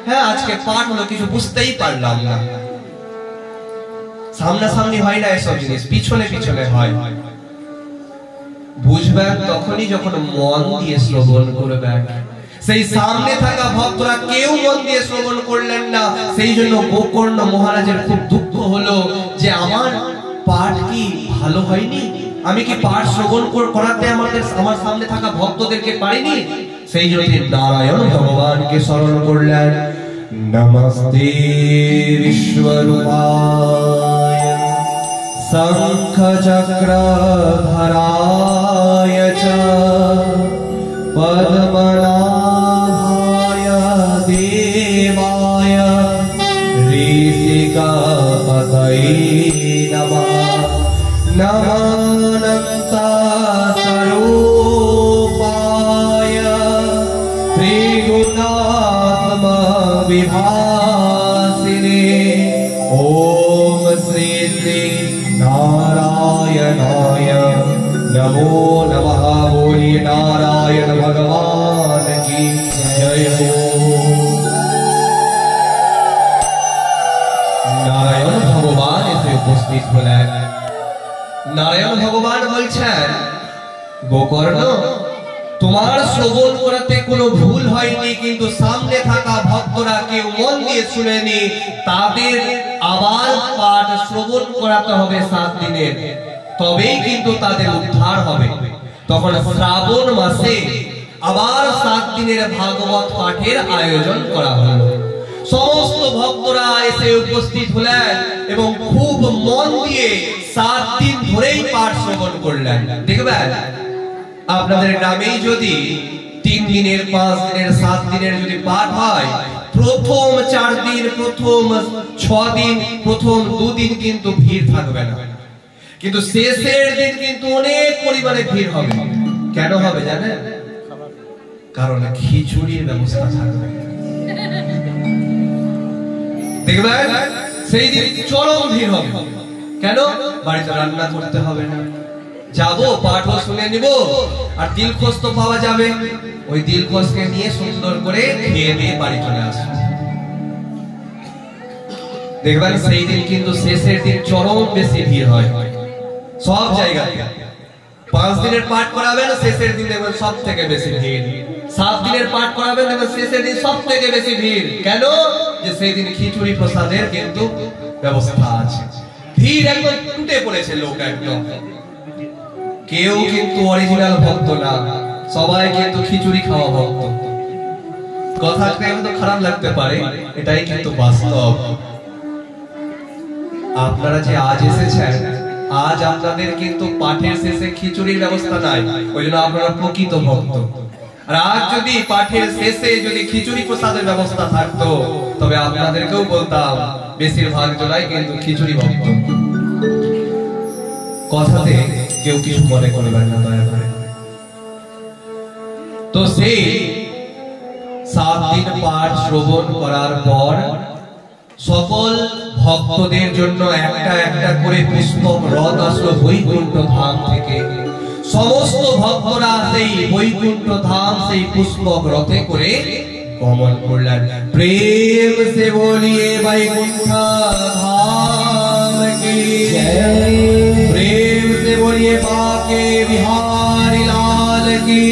হ্যাঁ আজকে পাঠ হলো, কিছু বুঝতেই পারলাম না। সামনাসামনি হয় না এসব জিনিস, পিছনে পিছনে হয়। বুঝবেন তখনই যখন মন দিয়ে শ্রবণ করবেন। সেই সামনে থাকা ভক্তরা কেউ মন দিয়ে শ্রবণ করলেন না, সেই জন্য গোকর্ণ মহারাজের খুব দুঃখ হলো যে আমার পাঠ কি ভালো হয়নি, আমি কি পাঠ শ্রবণ করাতে আমার সামনে থাকা ভক্তদেরকে পারিনি। সেই জন্য নারায়ণ ভগবানকে স্মরণ করলেন। নমস্তে বিশ্বরূপায় শঙ্খ চক্রধরায় চ পদ্মনাভায় দেবায় ঋষিকাপতये নমঃ। নমানন্তাস্বরূপায় ত্রিগুণাত্ম विभासिने ओम श्री श्री नारायणाय नमो नमः। बोलिए नारायण भगवान की जय हो। नारायण भगवान এসে উপস্থিত হলেন। নারায়ণ ভগবান বলছেন, গোকর্ণ তোমার শ্রবণ করাতে কোনো ভুল হয়নি, কিন্তু সামনে থাকা ভক্তরা কেউ মন দিয়ে শুনেনি, তাদের আবার পাঠ শ্রবণ করাতে হবে 7 দিনের, তবেই কিন্তু তাদের উদ্ধার হবে। তখন শ্রাবণ মাসে আবার 7 দিনের ভাগবত পাঠের আয়োজন করা হলো। সমস্ত ভক্তরা এসে উপস্থিত হলেন এবং খুব মন দিয়ে 7 দিন ধরেই পাঠ শ্রবণ করলেন। দেখবেন আপনাদের গ্রামেই যদি 3 দিনের 5 দিনের 7 দিনের যদি পাঠ হয়, প্রথম 4 দিন, প্রথম 6 দিন, প্রথম 2 দিন কিন্তু ভিড় থাকবে না, কিন্তু শেষের দিন কিন্তু অনেক পরিমাণে ভিড় হবে। কেন হবে জানেন? কারণ খিচুড়ির ব্যবস্থা থাকবে। দেখবেন সেই দিন চরম ভিড় হবে। কেন? বাড়িতে রান্না করতে হবে না, যাবো পাঠও শুনে নিব, আর দিলখোশ তো পাওয়া যাবে, ওই দিলখোশকে নিয়ে সুন্দর করে খেয়ে দিয়ে বাড়ি চলে আসবো। দেখবেন সেই দিন কিন্তু শেষের দিন চরম বেশি ভিড় হয় সব জায়গায়। 5 দিনের পাঠ করাবেন, শেষের দিন দেখবেন সব থেকে বেশি ভিড়। 7 দিনের পাঠ করাবেন, দেখবেন শেষের দিন সব থেকে বেশি ভিড়। কেন? যে সেই দিন খিচুড়ি প্রসাদের কিন্তু ব্যবস্থা আছে। ভিড় একদম টুটে পড়েছে, লোক একদম। কেউ কিন্তু অরিজিনাল ভক্ত না, সবাই কিন্তু খিচুড়ি খাওয়া ভক্ত। কথাটা একটু খারাপ লাগতে পারে, এটাই কিন্তু বাস্তব। আপনারা যে আজ এসেছেন, আজ আপনাদের কিন্তু পাঠের শেষে খিচুড়ির ব্যবস্থা নাই, ওই জন্য আপনারা প্রকৃত ভক্ত। আর আজ যদি পাঠের শেষে যদি খিচুড়ি প্রসাদের ব্যবস্থা থাকতো, তবে আপনাদেরকেও বলতাম বেশিরভাগ জনাই কিন্তু খিচুড়ি ভক্ত। কথাতে কেউ কিছু মনে করবেন না দয়া করে। তো সেই 7 দিন পাঠ শ্রবণ করার পর সকল ভক্তদের জন্য একটা একটা করে পুষ্পক রথ আসলো বৈকুণ্ঠ ধাম থেকে। সমস্ত ভক্তরা সেই বৈকুণ্ঠ ধাম সেই পুষ্পক রথে করে গমন করলেন। প্রেম সে বলিয়ে বৈকুণ্ঠ ধাম কি জয়, प्रेम से बोलिए बाके बिहारी लाल की।